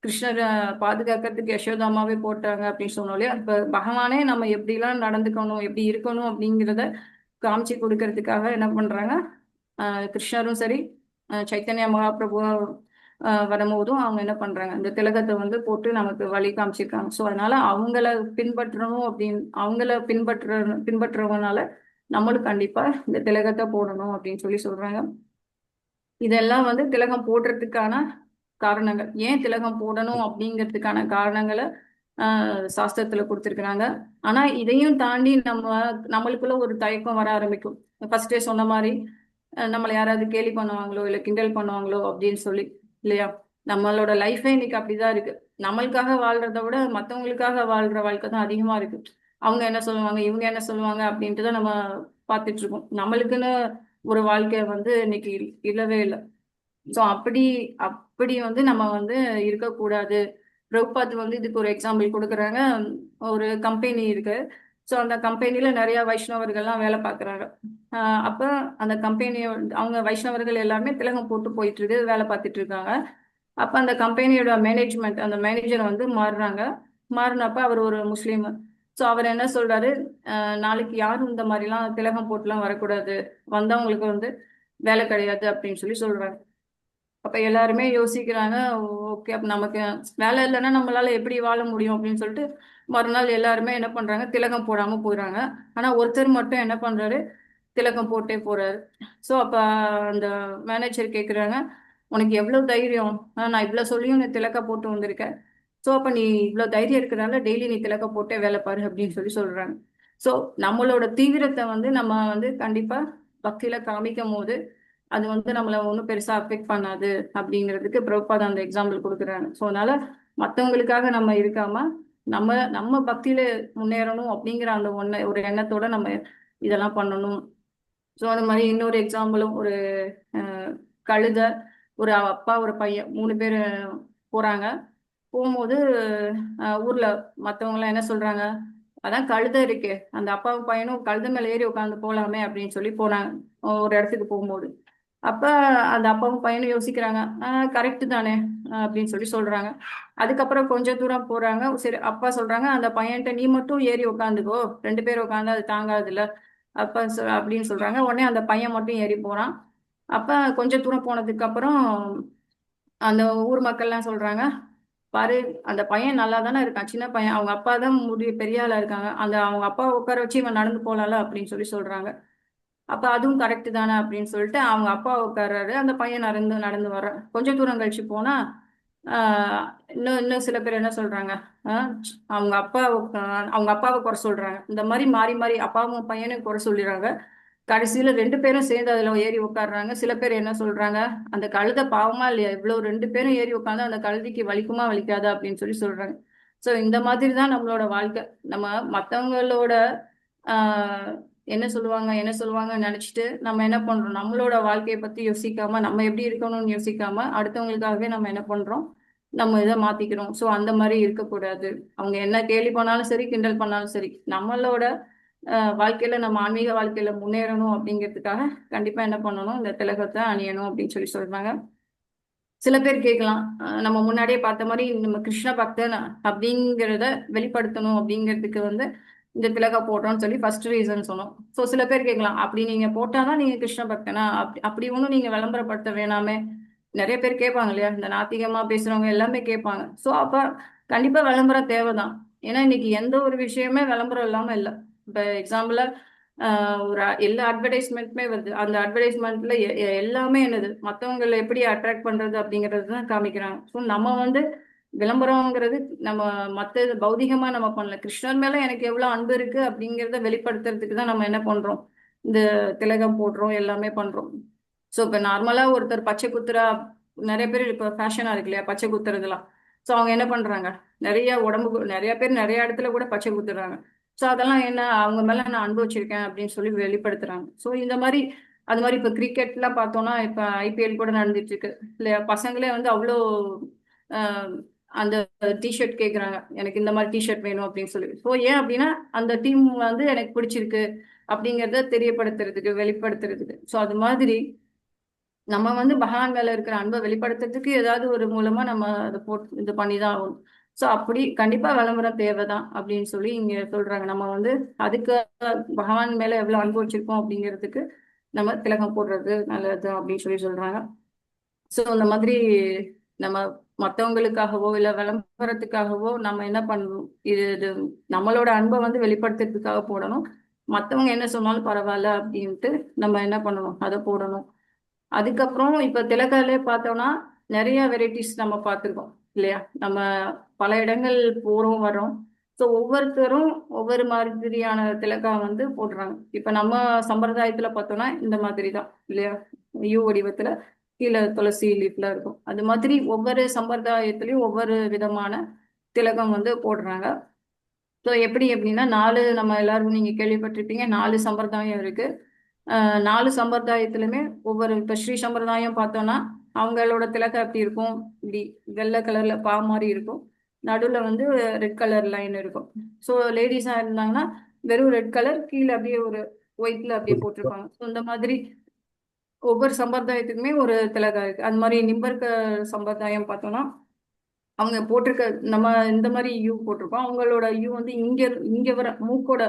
கிருஷ்ணரை பாதுகாக்கிறதுக்கு யசோதாமாவே போட்டாங்க அப்படின்னு சொன்னோம் இல்லையா. இப்போ பகவானே நம்ம எப்படிலாம் நடந்துக்கணும், எப்படி இருக்கணும் அப்படிங்கிறத காமிச்சு கொடுக்கறதுக்காக என்ன பண்றாங்க, கிருஷ்ணரும் சரி சைத்தன்ய மகாபிரபு வரும்போதும் அவங்க என்ன பண்றாங்க, இந்த திலகத்தை வந்து போட்டு நமக்கு வழி காமிச்சிருக்காங்க. ஸோ அதனால அவங்கள பின்பற்றணும் அப்படின்னு அவங்கள பின்பற்றுறவனால நம்மளும் கண்டிப்பா இந்த திலகத்தை போடணும் அப்படின்னு சொல்லி சொல்றாங்க. இதெல்லாம் வந்து திலகம் போடுறதுக்கான காரணங்கள், ஏன் திலகம் போடணும் அப்படிங்கிறதுக்கான காரணங்களை சாஸ்திரத்துல கொடுத்துருக்குறாங்க. ஆனா இதையும் தாண்டி நம்மளுக்குள்ள ஒரு தயக்கம் வர ஆரம்பிக்கும். ஃபர்ஸ்டே சொன்ன மாதிரி நம்மளை யாராவது கேலி பண்ணுவாங்களோ இல்லை கிண்டல் பண்ணுவாங்களோ அப்படின்னு சொல்லி இல்லையா. நம்மளோட லைஃபே இன்னைக்கு அப்படிதான் இருக்கு. நம்மளுக்காக வாழ்றத விட மற்றவங்களுக்காக வாழ்ற வாழ்க்கை தான் அதிகமா இருக்கு. அவங்க என்ன சொல்லுவாங்க, இவங்க என்ன சொல்லுவாங்க அப்படின்ட்டு தான் நம்ம பார்த்துட்டு இருக்கோம். நம்மளுக்குன்னு ஒரு வாழ்க்கை வந்து இன்னைக்கு இல்லவே இல்லை. ஸோ அப்படி வந்து நம்ம வந்து இருக்கக்கூடாது. பிரபுபாத் வந்து இதுக்கு ஒரு எக்ஸாம்பிள் கொடுக்குறாங்க. ஒரு கம்பெனி இருக்கு. ஸோ அந்த கம்பெனியில நிறைய வைஷ்ணவர்கள்லாம் வேலை பார்க்குறாங்க. அப்போ அந்த கம்பெனியை அவங்க வைஷ்ணவர்கள் எல்லாருமே திலகம் போட்டு போயிட்டு இருக்கு, வேலை பார்த்துட்டு இருக்காங்க. அப்போ அந்த கம்பெனியோட மேனேஜ்மெண்ட், அந்த மேனேஜர் வந்து மாறினப்ப அவர் ஒரு முஸ்லீம். ஸோ அவர் என்ன சொல்றாரு, நாளைக்கு யாரும் இந்த மாதிரிலாம் திலகம் போட்டுலாம் வரக்கூடாது, வந்தவங்களுக்கு வந்து வேலை கிடையாது அப்படின்னு சொல்லி சொல்றாங்க. அப்ப எல்லாருமே யோசிக்கிறாங்க, ஓகே அப்ப நமக்கு வேலை இல்லைன்னா நம்மளால எப்படி வாழ முடியும் அப்படின்னு சொல்லிட்டு மறுநாள் எல்லாருமே என்ன பண்றாங்க, திலகம் போடாம போயிடுறாங்க. ஆனா ஒருத்தர் மட்டும் என்ன பண்றாரு, திலகம் போட்டே போறாரு. ஸோ அப்ப அந்த மேனேஜர் கேட்குறாங்க, உனக்கு எவ்வளவு தைரியம், நான் இவ்வளவு சொல்லியும் நீ திலக்க போட்டு வந்திருக்கேன். ஸோ அப்ப நீ இவ்வளவு தைரியம் இருக்கிறனால டெய்லி நீ திலக்க போட்டே வேலை பாரு அப்படின்னு சொல்லி சொல்றாங்க. ஸோ நம்மளோட தீவிரத்தை வந்து நம்ம வந்து கண்டிப்பா பக்தியில காமிக்கும் போது அது வந்து நம்மளை ஒன்றும் பெருசா அஃபெக்ட் பண்ணாது அப்படிங்கிறதுக்கு பிரபுபாத் அந்த எக்ஸாம்பிள் கொடுக்குறாங்க. ஸோ அதனால மற்றவங்களுக்காக நம்ம இருக்காம நம்ம பக்தியில முன்னேறணும் அப்படிங்கிற அந்த ஒரு எண்ணத்தோட நம்ம இதெல்லாம் பண்ணணும். ஸோ அது மாதிரி இன்னொரு எக்ஸாம்பிளும் ஒரு கழுதை, ஒரு அப்பா ஒரு பையன் 3 பேர் போறாங்க. போகும்போது ஊர்ல மற்றவங்களாம் என்ன சொல்றாங்க, அதான் கழுதை இருக்கு, அந்த அப்பாவும் பையனும் கழுதை மேல ஏறி உட்காந்து போலாமே அப்படின்னு சொல்லி போனாங்க ஒரு இடத்துக்கு போகும்போது. அப்ப அந்த அப்பாவும் பையனும் யோசிக்கிறாங்க, கரெக்டு தானே அப்படின்னு சொல்லி சொல்றாங்க. அதுக்கப்புறம் கொஞ்சம் தூரம் போறாங்க. சரி அப்பா சொல்றாங்க, அந்த பையன்கிட்ட நீ மட்டும் ஏறி உட்காந்துக்கோ, 2 பேர் உட்காந்து அது தாங்காது இல்ல அப்ப அப்படின்னு சொல்றாங்க. உடனே அந்த பையன் மட்டும் ஏறி போறான். அப்ப கொஞ்சம் தூரம் போனதுக்கு அப்புறம் அந்த ஊர் மக்கள்லாம் சொல்றாங்க, பாரு அந்த பையன் நல்லா தானே இருக்கான், சின்ன பையன், அவங்க அப்பா தான் பெரிய ஆளா இருக்காங்க, அவங்க அப்பா உட்கார வச்சு இவன் நடந்து போலாம்ல அப்படின்னு சொல்லி சொல்றாங்க. அப்ப அதுவும் கரெக்ட் தானே அப்படின்னு சொல்லிட்டு அவங்க அப்பா உட்கார்றாரு, அந்த பையன் நடந்து வர்றான். கொஞ்சம் தூரம் கழிச்சு போனா இன்னும் சில பேர் என்ன சொல்றாங்க, அவங்க அப்பாவை குறை சொல்றாங்க. இந்த மாதிரி மாறி மாறி அப்பாவும் பையனும் குறை சொல்லிடுறாங்க. கடைசியில 2 பேரும் சேர்ந்து அதுல ஏறி உட்காடுறாங்க. சில பேர் என்ன சொல்றாங்க, அந்த கழுதை பாவமா இல்லையா, இவ்வளவு 2 பேரும் ஏறி உட்காந்து அந்த கழுதைக்கு வலிக்குமா வலிக்காதா அப்படின்னு சொல்லி சொல்றாங்க. ஸோ இந்த மாதிரி தான் நம்மளோட வாழ்க்கை. நம்ம மற்றவங்களோட என்ன சொல்லுவாங்க நினைச்சிட்டு நம்ம என்ன பண்றோம், நம்மளோட வாழ்க்கையை பத்தி யோசிக்காம, நம்ம எப்படி இருக்கணும்னு யோசிக்காம அடுத்தவங்களுக்காகவே நம்ம என்ன பண்றோம், நம்ம இதை மாத்திக்கிறோம். ஸோ அந்த மாதிரி இருக்கக்கூடாது. அவங்க என்ன கேலி பண்ணாலும் சரி, கிண்டல் பண்ணாலும் சரி, நம்மளோட வாழ்க்கையில நம்ம ஆன்மீக வாழ்க்கையில முன்னேறணும் அப்படிங்கிறதுக்காக கண்டிப்பா என்ன பண்ணணும், இந்த திலகத்தை அணியணும் அப்படின்னு சொல்லி சொல்றாங்க. சில பேர் கேட்கலாம், நம்ம முன்னாடியே பார்த்த மாதிரி நம்ம கிருஷ்ண பக்தன் அப்படிங்கிறத வெளிப்படுத்தணும் அப்படிங்கிறதுக்கு வந்து இந்த திலக போடுறோம்னு சொல்லி ஃபர்ஸ்ட் ரீசன் சொன்னோம். ஸோ சில பேர் கேட்கலாம், அப்படி நீங்க போட்டாதான் நீங்க கிருஷ்ண பக்தனா, அப்படி ஒன்றும் நீங்க விளம்பரப்படுத்த வேணாமே. நிறைய பேர் கேட்பாங்க இல்லையா, இந்த நாத்திகமா பேசுறவங்க எல்லாமே கேட்பாங்க. ஸோ அப்ப கண்டிப்பா விளம்பரம் தேவைதான். ஏன்னா இன்னைக்கு எந்த ஒரு விஷயமே விளம்பரம் இல்லாம இல்லை. இப்போ எக்ஸாம்பிளா ஒரு எல்லா அட்வர்டைஸ்மெண்ட்டுமே வருது. அந்த அட்வர்டைஸ்மெண்ட்ல எல்லாமே என்னது, மற்றவங்களை எப்படி அட்ராக்ட் பண்றது அப்படிங்கிறது தான் காமிக்கிறாங்க. ஸோ நம்ம வந்து விளம்பரங்கிறது நம்ம மற்ற பௌதிகமா நம்ம பண்ணல, கிருஷ்ணர் மேல எனக்கு எவ்வளவு அன்பு இருக்கு அப்படிங்கிறத வெளிப்படுத்துறதுக்கு தான் நம்ம என்ன பண்றோம், இந்த திலகம் போடுறோம், எல்லாமே பண்றோம். ஸோ இப்போ நார்மலா ஒருத்தர் பச்சை குத்துறா, நிறைய பேர் இப்போ ஃபேஷனா இருக்கு இல்லையா பச்சை குத்துறதுலாம். ஸோ அவங்க என்ன பண்றாங்க, நிறைய பேர் நிறைய இடத்துல கூட பச்சை குத்துறாங்க. ஸோ அதெல்லாம் என்ன, அவங்க மேல நான் அன்பு வச்சிருக்கேன் அப்படின்னு சொல்லி வெளிப்படுத்துறாங்க. ஸோ இந்த மாதிரி அது மாதிரி இப்போ கிரிக்கெட்லாம் பார்த்தோம்னா இப்போ ஐபிஎல் கூட நடந்துட்டு இருக்கு இல்லையா. பசங்களே வந்து அவ்வளோ அந்த டிஷர்ட் கேட்குறாங்க, எனக்கு இந்த மாதிரி டிஷர்ட் வேணும் அப்படின்னு சொல்லி. ஸோ ஏன் அப்படின்னா அந்த டீம் வந்து எனக்கு பிடிச்சிருக்கு, அப்படிங்கிறத தெரியப்படுத்துறதுக்கு வெளிப்படுத்துறதுக்கு. ஸோ அது மாதிரி நம்ம வந்து பகவான் மேல இருக்கிற அன்பை வெளிப்படுத்துறதுக்கு ஏதாவது ஒரு மூலமா நம்ம அதை போட்டு இது பண்ணிதான் ஆகணும். ஸோ அப்படி கண்டிப்பா விளம்பரம் தேவைதான் அப்படின்னு சொல்லி இங்க சொல்றாங்க. நம்ம வந்து அதுக்கு பகவான் மேல எவ்வளவு அன்பு வச்சிருக்கோம் அப்படிங்கிறதுக்கு நம்ம திலகம் போடுறது நல்லது அப்படின்னு சொல்லி சொல்றாங்க. ஸோ இந்த மாதிரி நம்ம மற்றவங்களுக்காகவோ இல்லை விளம்பரத்துக்காகவோ நம்ம என்ன பண்ணணும், இது நம்மளோட அன்பை வந்து வெளிப்படுத்துறதுக்காக போடணும். மற்றவங்க என்ன சொன்னாலும் பரவாயில்ல அப்படின்ட்டு நம்ம என்ன பண்ணணும், அதை போடணும். அதுக்கப்புறம் இப்ப திலகாலே பார்த்தோம்னா நிறைய வெரைட்டிஸ் நம்ம பார்த்துருக்கோம் இல்லையா? நம்ம பல இடங்கள் போறோம் வரோம். ஸோ ஒவ்வொருத்தரும் ஒவ்வொரு மாதிரியான திலக்கா வந்து போடுறாங்க. இப்ப நம்ம சம்பிரதாயத்துல பார்த்தோம்னா இந்த மாதிரி தான் இல்லையா? யூ வடிவத்துல கீழே துளசி லீஃப்ல இருக்கும். அது மாதிரி ஒவ்வொரு சம்பிரதாயத்திலயும் ஒவ்வொரு விதமான திலகம் வந்து போடுறாங்க. ஸோ எப்படி எப்படின்னா 4 நம்ம எல்லாரும் நீங்க கேள்விப்பட்டிருப்பீங்க, 4 சம்பிரதாயம் இருக்கு. 4 சம்பிரதாயத்திலுமே ஒவ்வொரு இப்ப ஸ்ரீ சம்பிரதாயம் பார்த்தோம்னா அவங்களோட திலகம் எப்படி இருக்கும், இப்படி வெள்ளை கலர்ல பா மாதிரி இருக்கும். நடுவுல வந்து ரெட் கலர் லைன் இருக்கும். ஸோ லேடிஸா இருந்தாங்கன்னா வெறும் ரெட் கலர், கீழே அப்படியே ஒரு ஒயிட்ல அப்படியே போட்டிருப்பாங்க. ஸோ இந்த மாதிரி ஒவ்வொரு சம்பிரதாயத்துக்குமே ஒரு திலகம் இருக்கு. அது மாதிரி நிம்பர்க்க சம்பிரதாயம் பார்த்தோம்னா அவங்க போட்டிருக்க நம்ம இந்த மாதிரி யூ போட்டிருக்கோம். அவங்களோட யூ வந்து இங்க வர மூக்கோட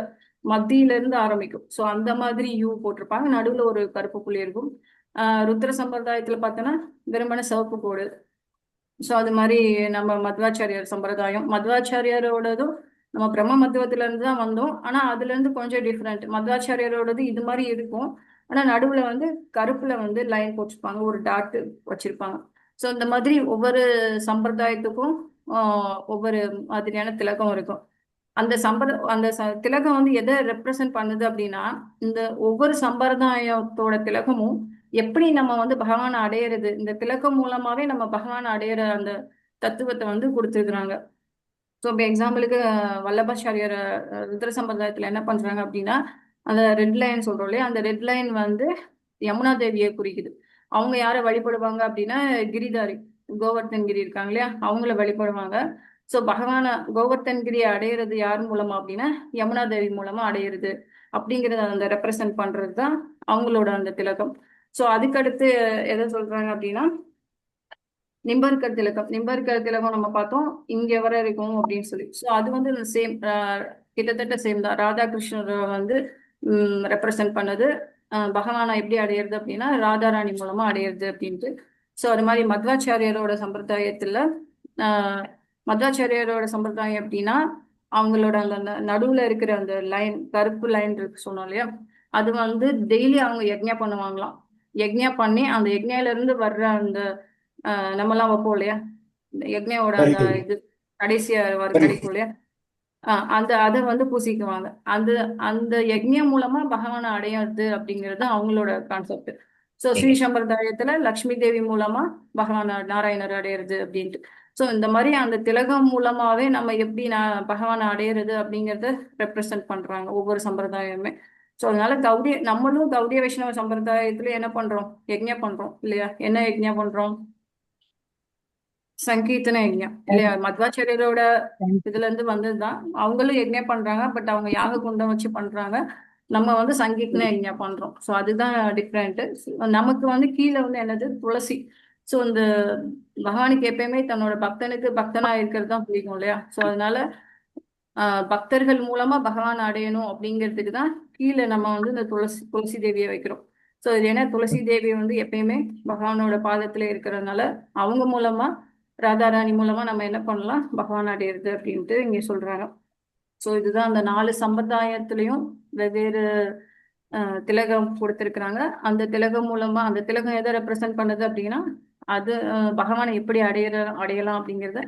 மத்தியில இருந்து ஆரம்பிக்கும். ஸோ அந்த மாதிரி யூ போட்டிருப்பாங்க. நடுவுல ஒரு கருப்பு புள்ளி இருக்கும். ருத்ர சம்பிரதாயத்துல பார்த்தோன்னா வெறுமனே சிவப்பு கோடு. ஸோ அது மாதிரி நம்ம மத்வாச்சாரியார் சம்பிரதாயம், மத்வாச்சாரியாரோடதும் நம்ம பிரம்ம மத்துவத்துல இருந்து தான் வந்தோம். ஆனா அதுல இருந்து கொஞ்சம் டிஃப்ரெண்ட். மத்வாச்சாரியாரோடது இது மாதிரி இருக்கும். ஆனா நடுவுல வந்து கருப்புல வந்து லைன் போட்டிருப்பாங்க, ஒரு டாட் வச்சிருப்பாங்க. ஸோ இந்த மாதிரி ஒவ்வொரு சம்பிரதாயத்துக்கும் ஒவ்வொரு மாதிரியான திலகம் இருக்கும். அந்த திலகம் வந்து எதை ரெப்ரசன்ட் பண்ணுது அப்படின்னா, இந்த ஒவ்வொரு சம்பிரதாயத்தோட திலகமும் எப்படி நம்ம வந்து பகவானை அடையிறது, இந்த திலகம் மூலமாவே நம்ம பகவானை அடையிற அந்த தத்துவத்தை வந்து கொடுத்துருக்குறாங்க. ஸோ இப்போ எக்ஸாம்பிளுக்கு வல்லபாச்சாரியர் ருத்ர சம்பிரதாயத்துல என்ன பண்றாங்க அப்படின்னா, அந்த ரெட் லைன் சொல்றோம் இல்லையா, அந்த ரெட் லைன் வந்து யமுனா தேவியை குறிக்குது. அவங்க யாரை வழிபடுவாங்க அப்படின்னா கிரிதாரி, கோவர்தன் கிரி இருக்காங்க இல்லையா, அவங்கள வழிபடுவாங்க. ஸோ பகவான கோவர்தன் கிரியை அடையிறது யார் மூலமா அப்படின்னா யமுனா தேவி மூலமா அடையிறது அப்படிங்கிறத அந்த ரெப்ரசன்ட் பண்றது தான் அவங்களோட அந்த திலகம். ஸோ அதுக்கடுத்து எதை சொல்றாங்க அப்படின்னா நிம்பர்கர் திலகம். நிம்பர்கர் திலகம் நம்ம பார்த்தோம் இங்க வர இருக்கும் அப்படின்னு சொல்லி. ஸோ அது வந்து சேம், கிட்டத்தட்ட சேம் தான். ராதாகிருஷ்ணரை வந்து ரெப்ரசன்ட் பண்ணது. பகவானை எப்படி அடையிறது அப்படின்னா ராதாராணி மூலமா அடையிறது அப்படின்ட்டு. ஸோ அது மாதிரி மத்வாச்சாரியரோட சம்பிரதாயத்துல மத்வாச்சாரியரோட சம்பிரதாயம் எப்படின்னா அவங்களோட அந்த நடுவுல இருக்கிற அந்த லைன், கருப்பு லைன் இருக்கு சொன்னோம் இல்லையா, அது வந்து டெய்லி அவங்க யக்ஞா பண்ணுவாங்களாம். யக்ஞா பண்ணி அந்த யக்ஞையில இருந்து வர்ற அந்த நம்மலாம் வைப்போம் இல்லையா, யக்ஞையோட அந்த இது கடைசியா கிடைக்கும் இல்லையா, அதை வந்து பூசிக்குவாங்க. அந்த அந்த யக்ஞம் மூலமா பகவானை அடையாது அப்படிங்கிறது அவங்களோட கான்செப்ட். ஸோ ஸ்ரீ சம்பிரதாயத்துல லக்ஷ்மி தேவி மூலமா பகவான நாராயணர் அடையிறது அப்படின்ட்டு. ஸோ இந்த மாதிரி அந்த திலகம் மூலமாவே நம்ம எப்படி பகவானை அடையிறது அப்படிங்கிறத ரெப்ரசன்ட் பண்றாங்க ஒவ்வொரு சம்பிரதாயமே. ஸோ அதனால நம்மளும் கௌடிய வைஷ்ணவ சம்பிரதாயத்துல என்ன பண்றோம், யக்ஞா பண்றோம் இல்லையா? என்ன யக்ஞா பண்றோம்? சங்கீர்த்தன யக்ஞம் இல்லையா? மத்வாச்சாரியரோட இதுல இருந்து வந்ததுதான். அவங்களும் யக்ஞம் பண்றாங்க, பட் அவங்க யாக குண்டம் வச்சு பண்றாங்க. நம்ம வந்து சங்கீர்த்தன யக்ஞம் பண்றோம். ஸோ அதுதான் டிஃப்ரெண்ட். நமக்கு வந்து கீழே வந்து என்னது, துளசி. ஸோ இந்த பகவானுக்கு எப்பயுமே தன்னோட பக்தனுக்கு பக்தனா இருக்கிறது தான் பிடிக்கும் இல்லையா? ஸோ அதனால பக்தர்கள் மூலமா பகவான் அடையணும் அப்படிங்கிறதுக்கு தான் கீழே நம்ம வந்து இந்த துளசி தேவியை வைக்கிறோம். ஸோ இது ஏன்னா துளசி தேவி வந்து எப்பயுமே பகவானோட பாதத்துல இருக்கிறதுனால அவங்க மூலமா ராதாராணி மூலமா நம்ம என்ன பண்ணலாம், பகவான் அடையிறது அப்படின்ட்டு இங்க சொல்றாங்க. ஸோ இதுதான் அந்த 4 சம்பிரதாயத்திலையும் வெவ்வேறு திலகம் கொடுத்திருக்கிறாங்க. அந்த திலகம் மூலமா அந்த திலகம் எதை ரெப்ரசன்ட் பண்ணுது அப்படின்னா அது பகவானை எப்படி அடையலாம் அப்படிங்கிறத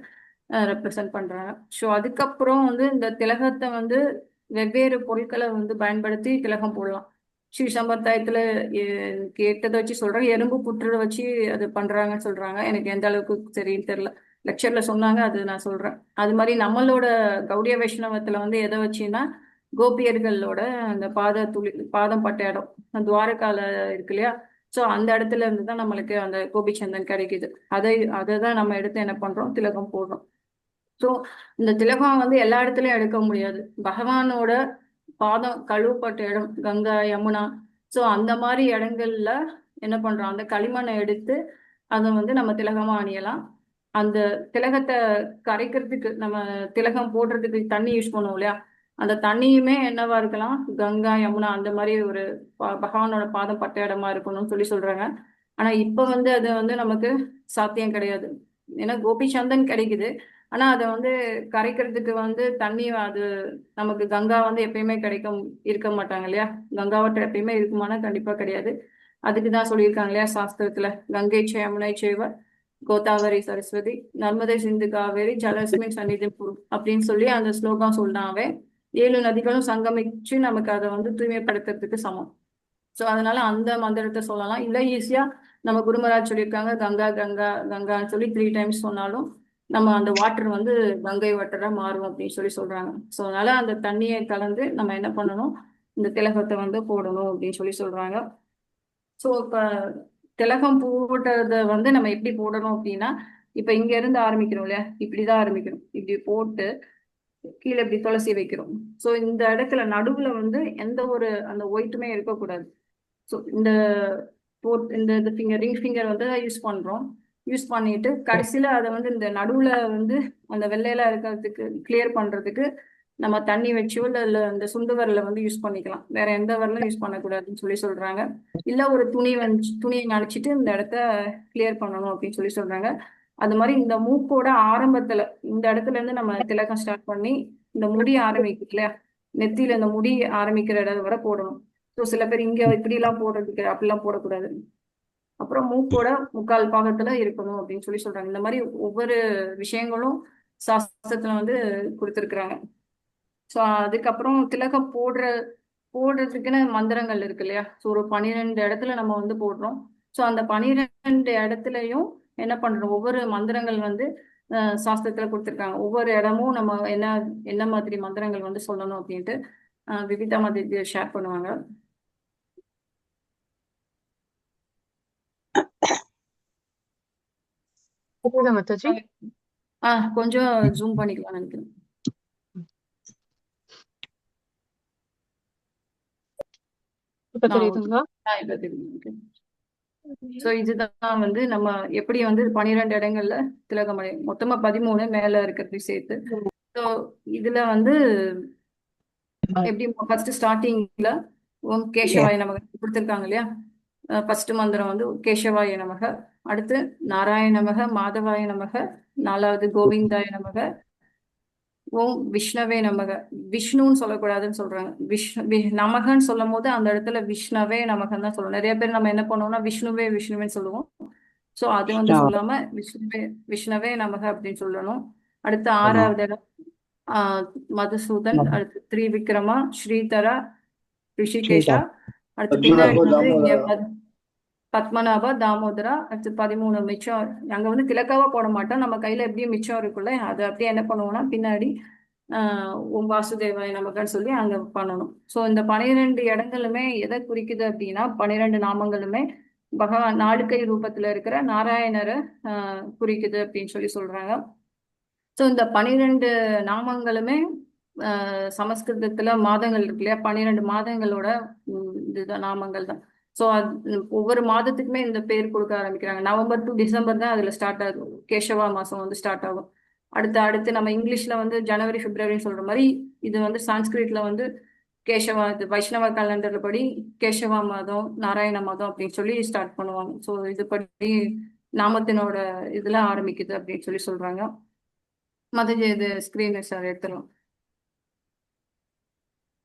ரெப்ரசன்ட் பண்றாங்க. ஸோ அதுக்கப்புறம் வந்து இந்த திலகத்தை வந்து வெவ்வேறு பொருட்களை வந்து பயன்படுத்தி திலகம் போடலாம். ஸ்ரீ சம்பிரதாயத்துல கேட்டதை வச்சு சொல்றாங்க, எறும்பு புற்று வச்சு அது பண்றாங்கன்னு சொல்றாங்க. எனக்கு எந்த அளவுக்கு சரின்னு தெரியல, லெக்சர்ல சொன்னாங்க, அது நான் சொல்றேன். அது மாதிரி நம்மளோட கௌடிய வைஷ்ணவத்துல வந்து எதை வச்சுன்னா கோபியர்களோட அந்த பாதம் பட்ட இடம் துவாரகால இருக்கு இல்லையா, ஸோ அந்த இடத்துல இருந்து தான் நம்மளுக்கு அந்த கோபிச்சந்தன் கிடைக்குது. அதை தான் நம்ம எடுத்து என்ன பண்றோம், திலகம் போடுறோம். ஸோ இந்த திலகம் வந்து எல்லா இடத்துலயும் எடுக்க முடியாது. பகவானோட பாதம் கழுவப்பட்ட இடம் கங்கா யமுனா. ஸோ அந்த மாதிரி இடங்கள்ல என்ன பண்றோம், அந்த களிமண்ணை எடுத்து அதை வந்து நம்ம திலகமா அணியலாம். அந்த திலகத்தை கரைக்கிறதுக்கு நம்ம திலகம் போடுறதுக்கு தண்ணி யூஸ் பண்ணுவோம் இல்லையா, அந்த தண்ணியுமே என்னவா இருக்கலாம், கங்கா யமுனா அந்த மாதிரி ஒரு பகவானோட பாதம் பட்ட இடமா இருக்கணும்னு சொல்லி சொல்றாங்க. ஆனா இப்ப வந்து அது வந்து நமக்கு சாத்தியம் கிடையாது. ஏன்னா கோபி சந்தன் கிடைக்குது, ஆனா அதை வந்து கரைக்கிறதுக்கு வந்து தண்ணி அது நமக்கு கங்கா வந்து எப்பயுமே இருக்க மாட்டாங்க இல்லையா. கங்காவற்ற எப்பயுமே இருக்குமானா கண்டிப்பா கிடையாது. அதுக்குதான் சொல்லியிருக்காங்க இல்லையா சாஸ்திரத்துல, கங்கை யமுனை செய்வ கோதாவரி சரஸ்வதி நர்மதை சிந்து காவேரி ஜலஸ்மின் சந்நிதி குரு அப்படின்னு சொல்லி அந்த ஸ்லோகம் சொன்னாவே 7 நதிகளும் சங்கமிச்சு நமக்கு அதை வந்து தூய்மைப்படுத்துறதுக்கு சமம். ஸோ அதனால அந்த மந்திரத்தை சொல்லலாம். இல்லை ஈஸியா நம்ம குருமராஜ் சொல்லியிருக்காங்க கங்கா கங்கா கங்கான்னு சொல்லி 3 டைம்ஸ் சொன்னாலும் நம்ம அந்த வாட்டர் வந்து கங்கை வாட்டரா மாறும் அப்படின்னு சொல்லி சொல்றாங்க. ஸோ அதனால அந்த தண்ணியை கலந்து நம்ம என்ன பண்ணணும், இந்த திலகத்தை வந்து போடணும் அப்படின்னு சொல்லி சொல்றாங்க. ஸோ இப்போ திலகம் போட்டதை வந்து நம்ம எப்படி போடணும் அப்படின்னா, இப்போ இங்க இருந்து ஆரம்பிக்கிறோம் இல்லையா, இப்படிதான் ஆரம்பிக்கணும். இப்படி போட்டு கீழே இப்படி துளசி வைக்கிறோம். ஸோ இந்த இடத்துல நடுவுல வந்து எந்த ஒரு அந்த ஒயிட்டுமே இருக்கக்கூடாது. ஸோ இந்த இந்த ஃபிங்கர் ரிங் ஃபிங்கர் வந்து யூஸ் பண்றோம். யூஸ் பண்ணிட்டு கடைசியில அதை வந்து இந்த நடுவுல வந்து அந்த வெள்ளையில இருக்கிறதுக்கு கிளியர் பண்றதுக்கு நம்ம தண்ணி வச்சோ இல்ல இந்த சுண்டு விரல வந்து யூஸ் பண்ணிக்கலாம். வேற எந்த விரலும் யூஸ் பண்ணக்கூடாதுன்னு சொல்லி சொல்றாங்க. இல்ல ஒரு துணியை நனைச்சிட்டு இந்த இடத்த கிளியர் பண்ணணும் அப்படின்னு சொல்லி சொல்றாங்க. அது மாதிரி இந்த மூக்கோட ஆரம்பத்துல இந்த இடத்துல இருந்து நம்ம திலகம் ஸ்டார்ட் பண்ணி இந்த முடி ஆரம்பிக்குது இல்லையா, நெத்தியில இந்த முடி ஆரம்பிக்கிற இடம் வரை போடணும். ஸோ சில பேர் இங்க இப்படி எல்லாம் போடுறதுக்கு அப்படிலாம் போடக்கூடாது. அப்புறம் மூக்கோட 3/4 பாகத்துல இருக்கணும் அப்படின்னு சொல்லி சொல்றாங்க. இந்த மாதிரி ஒவ்வொரு விஷயங்களும் சாஸ்திரத்துல வந்து கொடுத்துருக்குறாங்க. ஸோ அதுக்கப்புறம் திலகம் போடுறதுக்குன்னு மந்திரங்கள் இருக்கு இல்லையா. ஸோ ஒரு 12 இடத்துல நம்ம வந்து போடுறோம். ஸோ அந்த 12 இடத்துலையும் என்ன பண்றோம், ஒவ்வொரு மந்திரங்கள் வந்து சாஸ்திரத்துல கொடுத்துருக்காங்க. ஒவ்வொரு இடமும் நம்ம என்ன மாதிரி மந்திரங்கள் வந்து சொல்லணும் அப்படின்ட்டு விவிதா மாதிரி ஷேர் பண்ணுவாங்க. புரியுதா மாதாஜி? கொஞ்சம் ஜூம் பண்ணிக்கலாம் நினைக்கிறேன். இப்ப தெரியுதுங்களா? இப்ப தெரியுது. ஸோ இதுதான் வந்து நம்ம எப்படி வந்து 12 இடங்கள்ல திலகம் அடையும். மொத்தமா 13 மேல இருக்கிறது சேர்த்து. ஸோ இதுல வந்து எப்படி ஃபர்ஸ்ட் ஸ்டார்டிங்ல ஓம் கேசவாய நமக கொடுத்துருக்காங்க இல்லையா. ஃபர்ஸ்ட் மந்திரம் வந்து கேசவாய நமக, அடுத்து நாராயண நமக, மாதவாய நமக, 4வது கோவிந்தாய நமக, ஓம் விஷ்ணவே நமக. விஷ்ணுன்னு சொல்லக்கூடாதுன்னு சொல்றாங்க. நமகன்னு சொல்லும் போது அந்த இடத்துல விஷ்ணவே நமகன்னு தான் சொல்லணும். நிறைய பேர் நம்ம என்ன பண்ணுவோம்னா விஷ்ணுவேன்னு சொல்லுவோம். ஸோ அது வந்து சொல்லாம விஷ்ணவே நமக அப்படின்னு சொல்லணும். அடுத்து 6வது இடம் மதுசூதன், அடுத்து திரிவிக்ரமா, ஸ்ரீதரா, ரிஷிகேஷா, அடுத்து பின்னாடி வந்து இங்க பத்மநாபா, தாமோதரா, அடுத்து 13 மிச்சம். அங்க வந்து திலக்காவா போட மாட்டோம், நம்ம கையில எப்படியும் மிச்சம் இருக்குல்ல, அது அப்படியே என்ன பண்ணுவோம்னா பின்னாடி ஓம் வாசுதேவாய நமகன்னு சொல்லி அங்க பண்ணணும். ஸோ இந்த 12 இடங்களுமே எதை குறிக்குது அப்படின்னா, 12 நாமங்களுமே பகவான் நாடுகை ரூபத்துல இருக்கிற நாராயணரை குறிக்குது அப்படின்னு சொல்லி சொல்றாங்க. ஸோ இந்த 12 நாமங்களுமே சமஸ்கிருதத்துல மாதங்கள் இருக்கு இல்லையா, 12 மாதங்களோட இதுதான் நாமங்கள் தான். ஸோ ஒவ்வொரு மாதத்துக்குமே இந்த பேர் கொடுக்க ஆரம்பிக்கிறாங்க. நவம்பர் டு டிசம்பர் தான் அதுல ஸ்டார்ட் ஆகும், கேசவா மாசம் வந்து ஸ்டார்ட் ஆகும். அடுத்து நம்ம இங்கிலீஷ்ல வந்து ஜனவரி பிப்ரவரின்னு சொல்ற மாதிரி இது வந்து சான்ஸ்கிரிட்ல வந்து கேசவா, இது வைஷ்ணவ கேலண்டர் படி கேசவா மாதம், நாராயண மாதம் அப்படின்னு சொல்லி ஸ்டார்ட் பண்ணுவாங்க. ஸோ இது படி நாமத்தினோட இதுல ஆரம்பிக்குது அப்படின்னு சொல்லி சொல்றாங்க. மதஜி இது ஸ்கிரீன் சார் எடுத்துடலாம்.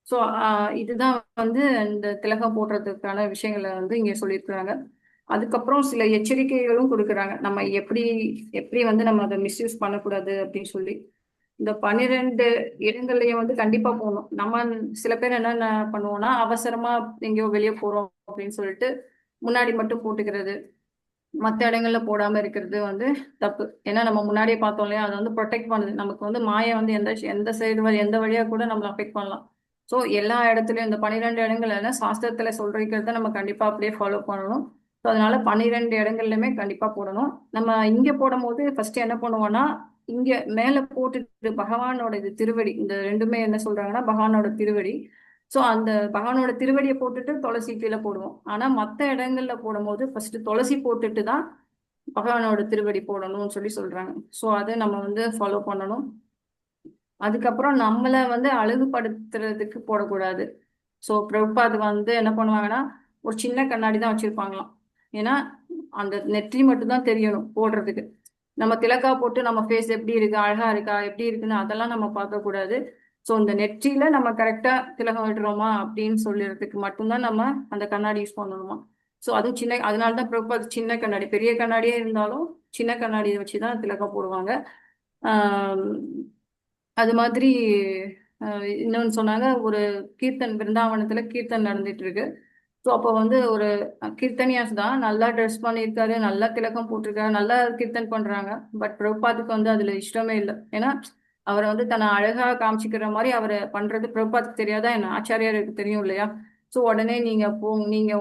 ஸோ இதுதான் வந்து இந்த திலகம் போடுறதுக்கான விஷயங்களை வந்து இங்க சொல்லியிருக்கிறாங்க. அதுக்கப்புறம் சில எச்சரிக்கைகளும் கொடுக்குறாங்க, நம்ம எப்படி வந்து நம்ம அதை மிஸ்யூஸ் பண்ணக்கூடாது அப்படின்னு சொல்லி. இந்த 12 இடங்கள்லயும் வந்து கண்டிப்பா போகணும். நம்ம சில பேர் என்ன பண்ணுவோம்னா அவசரமா எங்கேயோ வெளியே போறோம் அப்படின்னு சொல்லிட்டு முன்னாடி மட்டும் போட்டுக்கிறது, மற்ற இடங்கள்ல போடாம இருக்கிறது வந்து தப்பு. ஏன்னா நம்ம முன்னாடியே பார்த்தோம் இல்லையா, அதை வந்து ப்ரொடெக்ட் பண்ணுது. நமக்கு வந்து மாயை வந்து எந்த சைடு எந்த வழியா கூட நம்மளை அஃபெக்ட் பண்ணலாம். ஸோ எல்லா இடத்துலயும் இந்த 12 இடங்கள்ல சாஸ்திரத்துல சொல்றத நம்ம கண்டிப்பா அப்படியே ஃபாலோ பண்ணணும். ஸோ அதனால 12 இடங்கள்லயுமே கண்டிப்பா போடணும். நம்ம இங்க போடும் போது ஃபர்ஸ்ட் என்ன பண்ணுவோம்னா, இங்க மேல போட்டுட்டு பகவானோட இது திருவடி, இந்த ரெண்டுமே என்ன சொல்றாங்கன்னா பகவானோட திருவடி. ஸோ அந்த பகவானோட திருவடியை போட்டுட்டு துளசி கீழே போடுவோம். ஆனா மற்ற இடங்கள்ல போடும்போது ஃபர்ஸ்ட் துளசி போட்டுட்டு தான் பகவானோட திருவடி போடணும்னு சொல்றாங்க. ஸோ அதை நம்ம வந்து ஃபாலோ பண்ணணும். அதுக்கப்புறம் நம்மளை வந்து அழகுபடுத்துறதுக்கு போடக்கூடாது. ஸோ பிரபுபாத் வந்து என்ன பண்ணுவாங்கன்னா ஒரு சின்ன கண்ணாடி தான் வச்சிருப்பாங்களாம். ஏன்னா அந்த நெற்றி மட்டும் தான் தெரியணும் போடுறதுக்கு. நம்ம திலக்கா போட்டு நம்ம ஃபேஸ் எப்படி இருக்கு, அழகா இருக்கா, எப்படி இருக்குன்னு அதெல்லாம் நம்ம பார்க்க கூடாது. ஸோ இந்த நெற்றியில நம்ம கரெக்டா திலகம் விடுறோமா அப்படின்னு சொல்லிடுறதுக்கு மட்டும்தான் நம்ம அந்த கண்ணாடி யூஸ் பண்ணணுமா. ஸோ அதுவும் சின்ன, அதனால தான் பிரபுபாத் சின்ன கண்ணாடி, பெரிய கண்ணாடியே இருந்தாலும் சின்ன கண்ணாடியை வச்சுதான் திலகம் போடுவாங்க. ஆஹ் அது மாதிரி இன்னொன்னு சொன்னாங்க, ஒரு கீர்த்தன் பிருந்தாவனத்துல கீர்த்தன் நடந்துட்டு இருக்கு. ஸோ அப்போ வந்து ஒரு கீர்த்தனியாஸ் தான், நல்லா ட்ரெஸ் பண்ணியிருக்காரு, நல்லா திலகம் போட்டிருக்காரு, நல்லா கீர்த்தன் பண்றாங்க. பட் பிரபுபாத்துக்கு வந்து அதுல இஷ்டமே இல்லை. ஏன்னா அவரை வந்து தன்னை அழகா காமிச்சிக்கிற மாதிரி அவரை பண்றது பிரபுபாத்துக்கு தெரியாதா என்ன, ஆச்சாரியாருக்கு தெரியும் இல்லையா. ஸோ உடனே நீங்க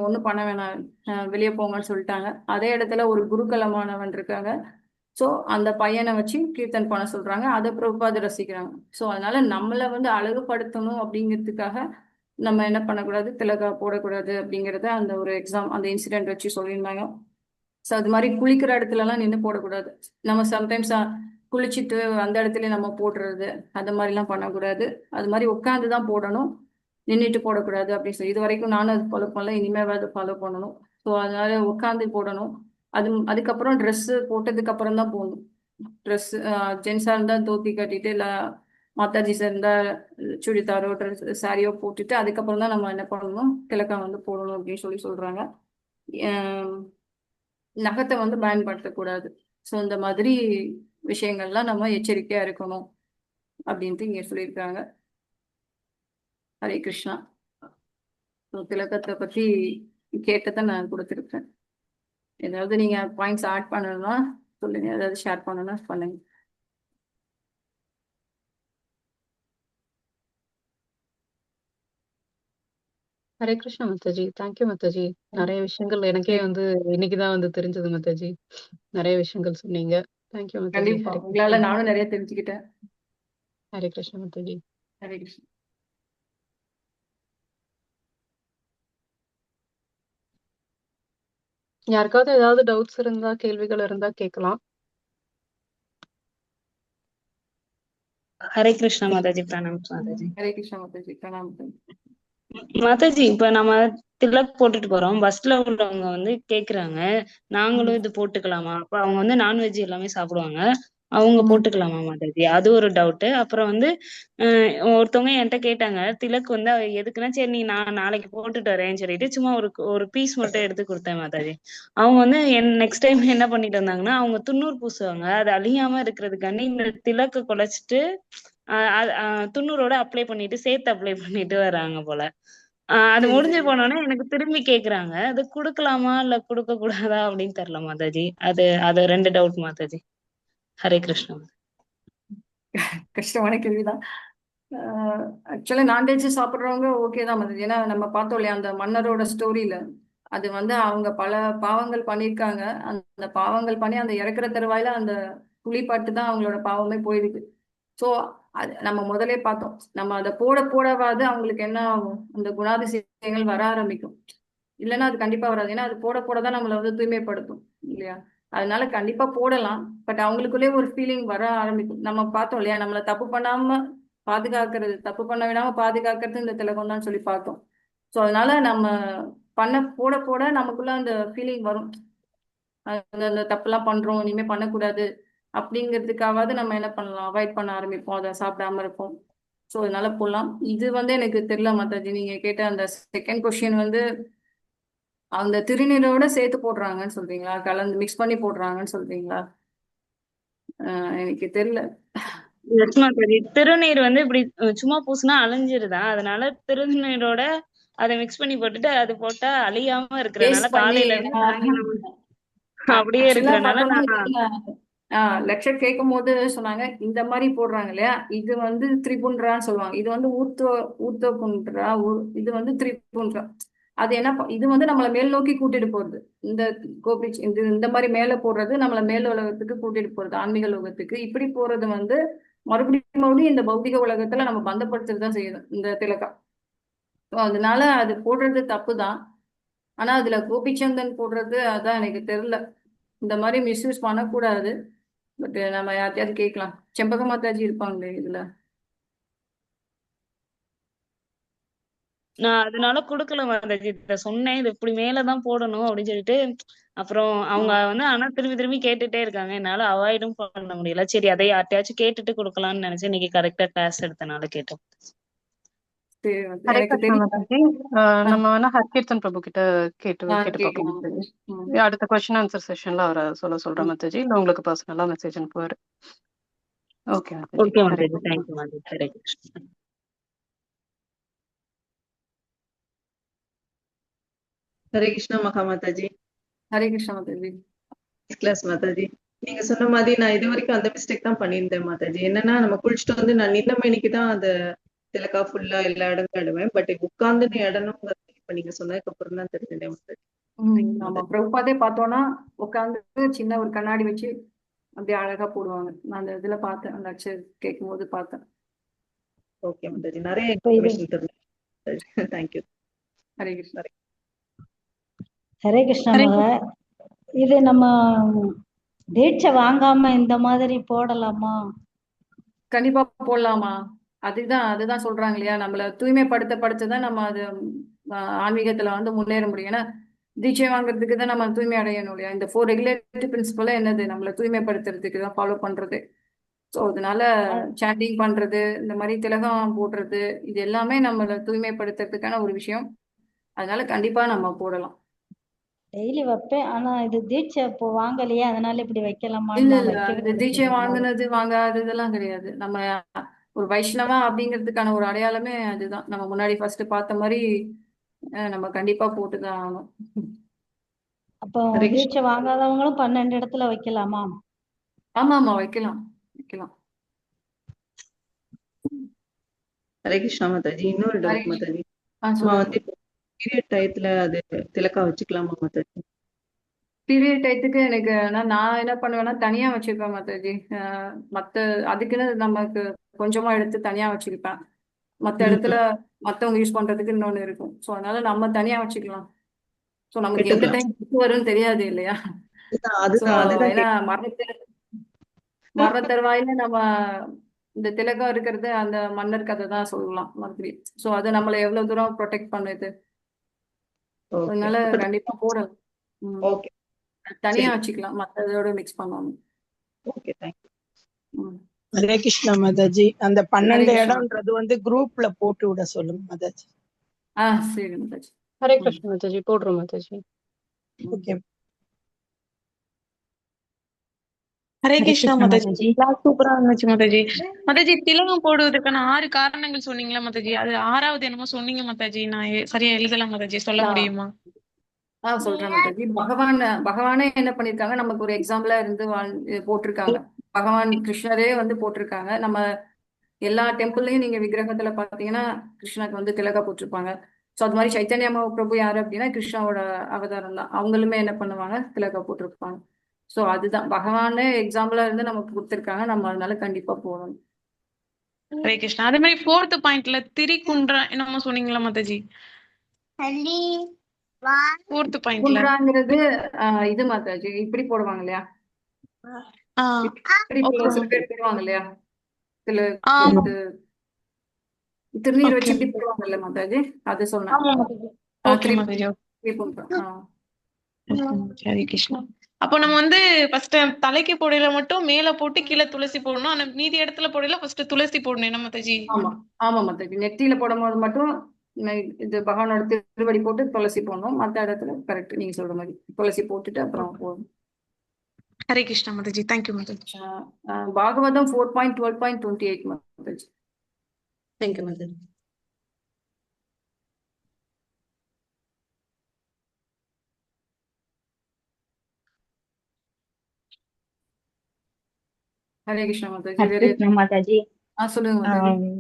ஒன்றும் பண்ண வேணாம், வெளியே போங்கன்னு சொல்லிட்டாங்க. அதே இடத்துல ஒரு குருகலமானவன் இருக்காங்க. ஸோ அந்த பையனை வச்சு கீர்த்தன் பண்ண சொல்றாங்க. அதை பிரபுபாத் ரசிக்கிறாங்க. ஸோ அதனால நம்மளை வந்து அழகுபடுத்தணும் அப்படிங்கிறதுக்காக நம்ம என்ன பண்ணக்கூடாது, திலகா போடக்கூடாது அப்படிங்கிறத அந்த ஒரு அந்த இன்சிடென்ட் வச்சு சொல்லியிருந்தாங்க. ஸோ அது மாதிரி குளிக்கிற இடத்துல எல்லாம் நின்று போடக்கூடாது. நம்ம சம்டைம்ஸ் குளிச்சுட்டு அந்த இடத்துல நம்ம போடுறது அந்த மாதிரிலாம் பண்ணக்கூடாது. அது மாதிரி உட்காந்து தான் போடணும், நின்றுட்டு போடக்கூடாது அப்படின்னு சொல்லி இது வரைக்கும் நானும் அது ஃபாலோ பண்ணல, இனிமேல் அதை ஃபாலோ பண்ணணும். ஸோ அதனால உட்காந்து போடணும். அதுக்கப்புறம் ட்ரெஸ்ஸு போட்டதுக்கு அப்புறம் தான் போடணும். ட்ரெஸ் ஜென்ஸாக இருந்தால் தோத்தி கட்டிட்டு, இல்லை மாதாஜி சார் இருந்தால் சுடிதாரோ ட்ரெஸ் சாரியோ போட்டுட்டு அதுக்கப்புறம் தான் நம்ம என்ன பண்ணணும், திலக்கம் வந்து போடணும் அப்படின்னு சொல்றாங்க. நகத்தை வந்து பயன்படுத்தக்கூடாது. ஸோ இந்த மாதிரி விஷயங்கள்லாம் நம்ம எச்சரிக்கையா இருக்கணும் அப்படின்ட்டு இங்க சொல்லியிருக்காங்க. ஹரே கிருஷ்ணா. திலக்கத்தை பத்தி கேட்டதை நான் கொடுத்துருக்கேன். ஏதாவது நீங்க பாயிண்ட்ஸ் ஆட் பண்ணணும்னா சொல்லுங்க, ஏதாவது ஷேர் பண்ணணும்னா பண்ணுங்க. ஹரே கிருஷ்ணா மாதாஜி. தேங்க்யூ மாதாஜி. நிறைய விஷயங்கள் எனக்கே வந்து இன்னைக்குதான் வந்து தெரிஞ்சது மாதாஜி. நிறைய விஷயங்கள் சொன்னீங்க. தேங்க்யூ மாதாஜி. கண்டிப்பா ஹரே உங்களால கிருஷ்ணா. நானும் நிறைய தெரிஞ்சுக்கிட்டேன். ஹரே கிருஷ்ணா மாதாஜி. ஹரே கிருஷ்ணா. யாருக்காவது ஏதாவது டவுட்ஸ் இருந்தா, கேள்விகள் இருந்தா கேட்கலாம். ஹரே கிருஷ்ணா மாதாஜி. பிரணாம் மாதாஜி. ஹரே கிருஷ்ணா மாதாஜி. பிரணாம். மாதாஜி, இப்ப நம்ம திலக் போட்டுட்டு போறோம், பஸ்ல உள்ளவங்க வந்து கேக்குறாங்க, நாங்களும் இது போட்டுக்கலாமா? அப்ப அவங்க வந்து நான்வெஜ் எல்லாமே சாப்பிடுவாங்க, அவங்க போட்டுக்கலாமா மாதாஜி? அது ஒரு டவுட். அப்புறம் வந்து ஒருத்தவங்க என்கிட்ட கேட்டாங்க, திலக் வந்து எதுக்குன்னா, சரி நீ நான் நாளைக்கு போட்டுட்டு வரேன்னு சொல்லிட்டு சும்மா ஒரு பீஸ் மட்டும் எடுத்து கொடுத்தேன் மாதாஜி. அவங்க வந்து நெக்ஸ்ட் டைம் என்ன பண்ணிட்டு வந்தாங்கன்னா, அவங்க துண்ணூறு பூசுவாங்க, அது அழியாம இருக்கிறதுக்காண்டி இந்த திலக்க குலைச்சிட்டு துண்ணூரோட அப்ளை பண்ணிட்டு சேர்த்து அப்ளை பண்ணிட்டு வராங்க போல. அது சரி முடிஞ்சு சரி. போனோடனே எனக்கு திரும்பி கேக்குறாங்க, அது குடுக்கலாமா இல்ல குடுக்க கூடாதா அப்படின்னு தெரியல மாதாஜி. அது ரெண்டு டவுட் மாதாஜி. ஹரே கிருஷ்ணா. கஷ்டமான கேள்விதான். ஆக்சுவலா நான்வெஜ் சாப்பிட்றவங்க ஓகே தான் மாதாஜி. ஏன்னா நம்ம பார்த்தோம் இல்லையா அந்த மன்னரோட ஸ்டோரியில, அது வந்து அவங்க பல பாவங்கள் பண்ணியிருக்காங்க. அந்த பாவங்கள் பண்ணி அந்த இறக்குற தருவாயில அந்த புலிப்பட்டு தான் அவங்களோட பாவமே போயிருக்கு. ஸோ அது நம்ம முதலே பார்த்தோம், நம்ம அதை போடவாது அவங்களுக்கு என்ன ஆகும், அந்த குணாதிசயங்கள் வர ஆரம்பிக்கும். இல்லைன்னா அது கண்டிப்பா வராது. ஏன்னா அது போடதான் நம்மளை வந்து தூய்மைப்படுத்தும் இல்லையா. அதனால கண்டிப்பா போடலாம். பட் அவங்களுக்குள்ளே ஒரு ஃபீலிங் வர ஆரம்பிக்கும். நம்ம பார்த்தோம் இல்லையா, நம்மளை தப்பு பண்ணாம பாதுகாக்கிறது, தப்பு பண்ண விடாம பாதுகாக்கிறது இந்த திலகம் தான் சொல்லி பார்த்தோம். ஸோ அதனால நம்ம போட நமக்குள்ள அந்த ஃபீலிங் வரும், அந்த தப்புலாம் பண்றோம், இனிமே பண்ணக்கூடாது அப்படிங்கிறதுக்காவது நம்ம என்ன பண்ணலாம், அவாய்ட் பண்ண ஆரம்பிப்போம், அதை சாப்பிடாம இருப்போம். ஸோ அதனால போடலாம். இது வந்து எனக்கு தெரியல மாதாஜி, நீங்க கேட்ட அந்த செகண்ட் கொஸ்டின் வந்து அந்த திருநீரோட சேர்த்து போடுறாங்கன்னு சொல்றீங்களா, கலந்து மிக்ஸ் பண்ணி போடுறாங்கன்னு சொல்றீங்களா? எனக்கு தெரியல. மாதாஜி, திருநீர் வந்து இப்படி சும்மா பூசினா அழிஞ்சிருதா, அதனால திருநீரோட அதை மிக்ஸ் பண்ணி போட்டுட்டு அது போட்டா அழியாம இருக்கிறதுனால காலையில இருந்து சாயங்காலம் அப்படியே ஆக்சுவலா இருக்கிறதுனால பார்த்தோம்னா லெக்சர் கேட்கும் போது சொன்னாங்க, இந்த மாதிரி போடுறாங்க இல்லையா, இது வந்து திரிபுன்றான்னு சொல்லுவாங்க, இது வந்து ஊர்த்தோ குன்றா, இது வந்து திரிபுன்றா. அது என்ன இது வந்து நம்மளை மேல் நோக்கி கூட்டிட்டு போறது. இந்த இந்த மாதிரி மேல போடுறது நம்மளை மேல் உலகத்துக்கு கூட்டிட்டு போறது, ஆன்மீக உலகத்துக்கு. இப்படி போறது வந்து மறுபடியும் இந்த பௌதிக உலகத்துல நம்ம பந்தப்படுத்துறது தான் செய்யுது இந்த திலக்கம். ஸோ அதனால அது போடுறது தப்பு தான். ஆனா அதுல கோபிச்சந்தன் போடுறது அதான் எனக்கு தெரியல. இந்த மாதிரி மிஸ்யூஸ் பண்ணக்கூடாது. பட் நம்ம யார்ட்டையாவது கேட்கலாம். செம்பக மாதாஜி இருப்பாங்களே இதுல. நான் அதனால கொடுக்கல மாதாஜி. இத சொன்னேன், இது இப்படி மேலதான் போடணும் அப்படின்னு சொல்லிட்டு. அப்புறம் அவங்க வந்து ஆனா திரும்பி திரும்பி கேட்டுட்டே இருக்காங்க, என்னால அவாய்டும் பண்ண முடியல. சரி அதை யார்ட்டையாச்சும் கேட்டுட்டு கொடுக்கலாம்னு நினைச்சேன். இன்னைக்கு கரெக்டா கிளாஸ் எடுத்தனால கேட்டோம். சரி, ஹரே எனக்கு கிருஷ்ணா தெரியல. மாதாஜி. நம்ம வேணா ஹர்கீர்த்தன் பிரபு கிட்ட கேட்டு பார்ப்போம் கேட்கலாம். மாதாஜி. அடுத்த கொஸ்டின் ஆன்சர் செஷன்ல அவரை சொல்றேன் மாதாஜி. இல்ல உங்களுக்கு பர்சனலா மெசேஜ் அனுப்புவாரு. Okay Mataji. Okay Hare Mataji, Krishna. Thank you Mataji. Hare Krishna. Hare Krishna Maha Mataji. Hare Krishna Mataji. Class Mataji, நீங்க சொன்ன மாதிரி நான் இது வரைக்கும் அந்த மிஸ்டேக் தான் பண்ணியிருந்தேன் மாதாஜி. என்னன்னா நம்ம குளிச்சுட்டு வந்து நான் நின்ன மணிக்கு தான் அந்த திலக்கா ஃபுல்லா எல்லா இடமும் ஆடுவேன். பட் உட்கார்ந்து இடணும் இப்ப நீங்க சொன்னதுக்கு அப்புறம் தான் தெரிஞ்சுட்டேன் மாதாஜி. நம்ம பிரபுபாதே பார்த்தோம்னா உட்காந்து சின்ன ஒரு கண்ணாடி வச்சு அப்படியே அழகா போடுவாங்க. நான் அந்த இதுல பார்த்தேன், அந்த அக்ஷர் கேட்கும் போது பார்த்தேன். ஓகே மாதாஜி, நிறைய இன்ஃபர்மேஷன் தெரிஞ்சு தேங்க்யூ. ஹரே கிருஷ்ணா. ஹரே கிருஷ்ணா மகா. இது நம்ம தீட்சை வாங்காம இந்த மாதிரி போடலாமா? கண்டிப்பா போடலாமா? அதுதான் சொல்றாங்க இல்லையா, நம்மள தூய்மைப்படுத்ததான் நம்ம அது ஆன்மீகத்துல வந்து முன்னேற முடியும். ஏன்னா தீட்சை வாங்குறதுக்கு தான் நம்ம தூய்மை அடையணும் இல்லையா. இந்த 4 ரெகுலேட்டரி பிரின்சிபல் என்னது, நம்மள தூய்மைப்படுத்துறதுக்கு தான் ஃபாலோ பண்றது. ஸோ அதனால சாண்டிங் பண்றது, இந்த மாதிரி திலகம் போடுறது, இது எல்லாமே நம்மள தூய்மைப்படுத்துறதுக்கான ஒரு விஷயம். அதனால கண்டிப்பா நம்ம போடலாம். டெய்லி வைப்பேன், ஆனா இது தீட்சை இப்போ வாங்கலையே, அதனால இப்படி வைக்கலாமான்னு இல்ல நான் இல்ல வைக்கவே அது தீட்சை இல்லை. வாங்குனது வாங்காததெல்லாம் கிடையாது. நம்ம ஒரு வைஷ்ணவா அப்படிங்கிறதுக்கான ஒரு அடையாளமே அதுதான். நம்ம முன்னாடி ஃபர்ஸ்ட் பார்த்த மாதிரி நம்ம கண்டிப்பா போட்டுதான் ஆகணும். அப்போ தீட்சை வாங்காதவங்களும் 12 இடத்துல வைக்கலாமா? ஆமா ஆமா, வைக்கலாம் வைக்கலாம். ஹரே கிருஷ்ணா மாதாஜி, இன்னொரு டவுட் மாதாஜி. நம்ம சொல்லுங்க. வந்து பீரியட் டயத்துல அது திலக்கா வச்சுக்கலாமா மாதாஜி? பீரியட் டயத்துக்கு எனக்கு நான் என்ன பண்ணுவேன்னா தனியா வச்சிருப்பேன் மாதாஜி. மத்த அதுக்குன்னு நமக்கு கொஞ்சமா எடுத்து தனியா வச்சிருப்பேன். மத்த இடத்துல மத்தவங்க யூஸ் பண்றதுக்கு இன்னொன்னு இருக்கும். ஸோ அதனால நம்ம தனியா வச்சுக்கலாம். ஸோ நமக்கு எந்த டைம் வரும்னு தெரியாது இல்லையா. ஸோ ஏன்னா மரண தருவாயில நம்ம இந்த திலகம் இருக்கிறது அந்த மன்னர் கதை தான் சொல்லலாம் மாதிரி. ஸோ அது நம்மளை எவ்வளவு தூரம் ப்ரொடெக்ட் பண்ணுது. அதனால கண்டிப்பா போடலாம். தனியா வச்சுக்கலாம், மற்றதோட மிக்ஸ் பண்ணாம. Okay, thank you. ஹரே கிருஷ்ணா மாதாஜி. அந்த 12 இடம்ன்றது வந்து குரூப்ல போட்டு விட சொல்லுங்க மாதாஜி. சரி மாதாஜி. ஹரே கிருஷ்ணா மாதாஜி, போடுறோம் மாதாஜி. ஓகே. ஹரே கிருஷ்ணா மாதாஜி. கிளாஸ் சூப்பரா இருந்துச்சு மாதாஜி. மாதாஜி திலகம் போடுவதற்கான 6 காரணங்கள் சொன்னீங்களா மாதாஜி? அது 6வது என்னமோ சொன்னீங்க மாதாஜி. நான் சரியா எழுதலாம் மாதாஜி, சொல்ல முடியுமா? சொல்றேன் மாதாஜி. பகவானே என்ன பண்ணிருக்காங்க, நமக்கு ஒரு எக்ஸாம்பிளா இருந்து போட்டிருக்காங்க. பகவான் கிருஷ்ணரே வந்து போட்டிருக்காங்க. நம்ம எல்லா டெம்பிள்லயும் நீங்க விக்கிரகத்துல பாத்தீங்கன்னா கிருஷ்ணருக்கு வந்து திலகா போட்டிருப்பாங்க. ஸோ அது மாதிரி சைத்தன்ய பிரபு யாரு அப்படின்னா கிருஷ்ணாவோட அவதாரம் தான். அவங்களுமே என்ன பண்ணுவாங்க, திலகா போட்டிருப்பாங்க. ஸோ அதுதான் பகவானே எக்ஸாம்பிளா இருந்து நமக்கு கொடுத்துருக்காங்க. நம்ம அதனால கண்டிப்பா போகணும். ஹரே கிருஷ்ணா. அதே மாதிரி 4th பாயிண்ட்ல திரிகுன்றா என்னமோ சொன்னீங்களா மாதாஜி? 4th பாயிண்ட்ல குன்றாங்கிறது இது மாதாஜி, இப்படி போடுவாங்க இல்லையா, சில பேர் போடுவாங்க இல்லையா, திருநீர் வச்சு இப்படி போடுவாங்கல்ல மாதாஜி, அது சொன்னேன். ஹரே கிருஷ்ணா. அப்போ நம்ம வந்து ஃபர்ஸ்ட் தலைக்கு போடையில மட்டும் மேல போட்டு கீழே துளசி போடணும். ஆனா மீதி இடத்துல போடையில ஃபர்ஸ்ட் துளசி போடணும் என்ன மாதாஜி? ஆமா மாதாஜி. நெத்தியில போடும்போது மட்டும் இது பகவானோட திருவடி போட்டு துளசி போடணும். மத்த இடத்துல கரெக்ட் நீங்க சொல்ற மாதிரி துளசி போட்டுட்டு அப்புறம் போடணும். ஹரே கிருஷ்ணா மாதாஜி. தேங்க்யூ மாதாஜி. பாகவதம் 4.12.28 மாதாஜி. தேங்க்யூ மாதாஜி. ஹரே கிருஷ்ணா மாதாஜி. ஹரே கிருஷ்ணா மாதாஜி. சொல்லுங்க மாதாஜி.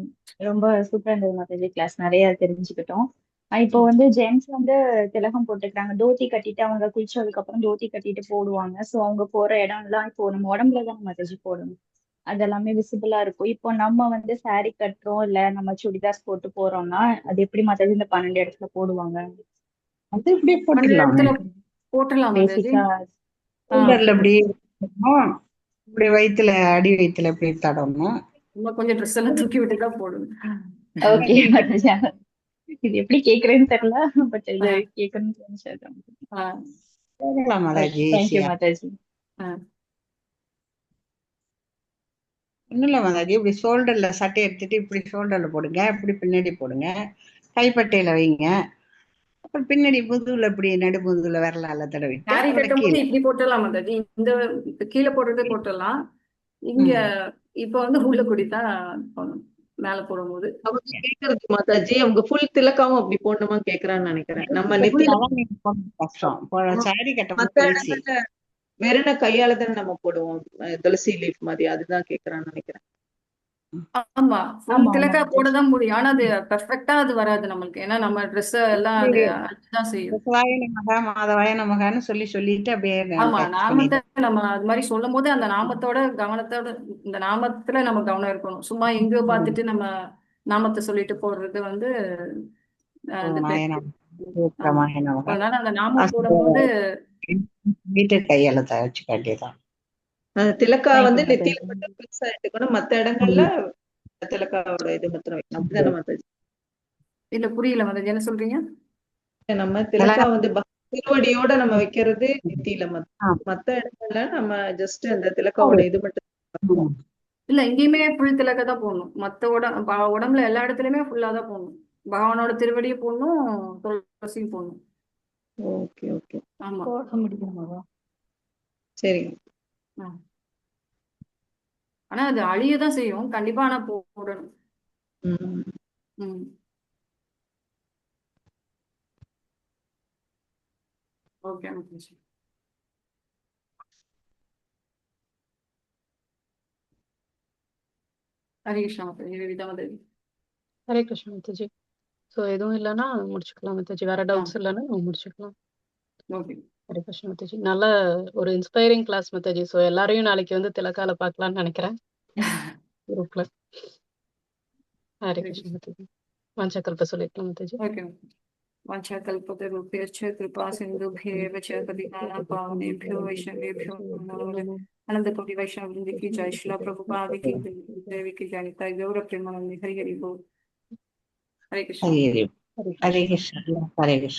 ரொம்ப சூப்பரா இருந்தது மாதாஜி, கிளாஸ் நிறைய தெரிஞ்சுக்கிட்டோம். இப்போ வந்து ஜென்ஸ் வந்து திலகம் போட்டுக்கிறாங்க, தோத்தி கட்டிட்டு அவங்க குளிச்சதுக்கு அப்புறம் தோத்தி கட்டிட்டு போடுவாங்க. சோ அவங்க போற இடம் எல்லாம் இப்போ நம்ம உடம்புல தான் மாதாஜி போடணும். அதெல்லாமே விசிபிளா இருக்கும். இப்போ நம்ம வந்து saree கட்டுறோம் இல்ல நம்ம சுடிதார்ஸ் போட்டு போறோம்னா அது எப்படி மாத்தாது இந்த 12 இடத்துல போடுவாங்க? அது இப்படியே 12 போட்டுடலாமே. இடத்துல போட்டுடலாம் மாதாஜி. பேசிக்கா ஷோல்டர்ல இப்படி இருக்கணும். இப்படி வயித்துல அடி வயித்துல இப்படி தடவணும். நம்ம கொஞ்சம் ட்ரெஸ் எல்லாம் தூக்கி விட்டு தான் போடணும். ஓகே மாதாஜி. இது எப்படி கேக்குறேன்னு தெரியல, பட் இது கேட்கணும்னு தோணுச்சு. ஆ, போடலாம் மாதாஜி தேங்க்யூ ஈஸியா. மாதாஜி. ஆ. ஒண்ணும் இல்ல மாதாஜி, இப்படி ஷோல்டர்ல சட்டை எடுத்துட்டு இப்படி ஷோல்டர்ல போடுங்க, இப்படி பின்னாடி போடுங்க, கைப்பட்டையில வைங்க, அப்புறம் பின்னாடி முதுகுல இப்படி நடு முதுகுல விரலால தடவிட்டு சாரி அப்புறம் கட்டும் போது கீழே. இப்படி போட்டுடலாம் மாதாஜி. இந்த கீழே போடுறதே போட்டுடலாம். இங்க இப்ப வந்து உள்ள குடிதான் போடணும் மேல போடும்போது. அவங்க கேக்குறது மாதாஜி, அவங்க ஃபுல் திலக்காவும் அப்படி போடணுமா கேக்குறான்னு நினைக்கிறேன். நம்ம நெத்தியில அதான் நீங்க போடுறது கஷ்டம். சாரி கட்டும் மத்த போது ஈஸி. இடங்கள்ல வெறும் கையால தானே நம்ம போடுவோம், துளசி லீஃப் மாதிரி. அதுதான் கேக்குறான்னு நினைக்கிறேன். ஆமா, ஃபுல் ஆமா திலக்கா மாதாஜி. போடதான் முடியும். ஆனா அது பெர்ஃபெக்டா அது வராது நம்மளுக்கு. ஏன்னா நம்ம ட்ரெஸ் எல்லாம் அது அழிச்சுதான் செய்யும். சிவாய நமக மாதவாய நமகன்னு சொல்லிட்டு அப்படியே ஆமா, ப்ராக்டிஸ் நாமத்தை பண்ணிடுறேன். நம்ம அது மாதிரி சொல்லும் போது அந்த நாமத்தோட கவனத்தோட இந்த நாமத்துல நம்ம கவனம் இருக்கணும். சும்மா எங்கேயோ பார்த்துட்டு நம்ம நாமத்தை சொல்லிட்டு போடுறது வந்து இது ஓமாய பெரிய. நமக ஆமா, ரமாய நமக அதனால அந்த நாமம் போடும்போது வீட்டு கையால தயாரிச்சு காட்டியதான். திலக்கா தேங்க்யூ வந்து மாதாஜி. நெத்தியில மட்டும் பெருசா எடுத்துக்கணும், மத்த இடங்கள்ல திலக்காவோட இது மாத்திரம் வைக்கணும். அப்படிதானே மாதாஜி? இல்ல புரியல மாதாஜி, என்ன சொல்றீங்க? நம்ம திலக்கா வந்து திருவடியோட நம்ம வைக்கிறது நெத்தியில மத்த இடங்கள்ல நம்ம ஜஸ்ட் அந்த திலக்காவோட இது மட்டும். இல்ல, இங்கேயுமே ஃபுல் திலக்க தான் போடணும். மத்த உடம்புல எல்லா இடத்துலயுமே ஃபுல்லா தான் போடணும். பகவானோட திருவடியும் போடணும், துளசியும் போடணும். ஓகே ஓகே, ஆமா, போட முடியுமா? சரிங்க. ஆனா அது அழியதான் செய்யும் கண்டிப்பா. ஆனா போடணும். ம். ம். ஓகே மாதாஜி. ஹரே கிருஷ்ணா மாதாஜி. விவிதா மாதாஜி. ஹரே கிருஷ்ணா மாதாஜி. ஸோ எதுவும் இல்லைன்னா முடிச்சுக்கலாம் மாதாஜி. வேற டவுட்ஸ் இல்லைன்னா முடிச்சுக்கலாம். ஓகே. ஹரே கிருஷ்ணா மாதாஜி. நல்ல ஒரு இன்ஸ்பைரிங் கிளாஸ் மாதாஜி. ஸோ எல்லாரையும் நாளைக்கு வந்து திலக்கால பார்க்கலாம்னு நினைக்கிறேன் குரூப்ல. ஹரே கிருஷ்ணா மாதாஜி. வாஞ்சகல்ப சொல்லிக்கலாம் மாதாஜி. ஓகே. वाञ्छाकल्पतरुभ्यश्च कृपा सिन्धुभ्येव च पतितानां पावनेभ्यो वैष्णवेभ्यो नमो नमः। आनंदकोटि वैष्णव वृंद की जय। श्रील प्रभुपाद की जय की जय। निताय गौर प्रेमानंद हरि हरि बोल। हरे कृष्ण। हरे हरे कृष्ण हरे कृष्ण।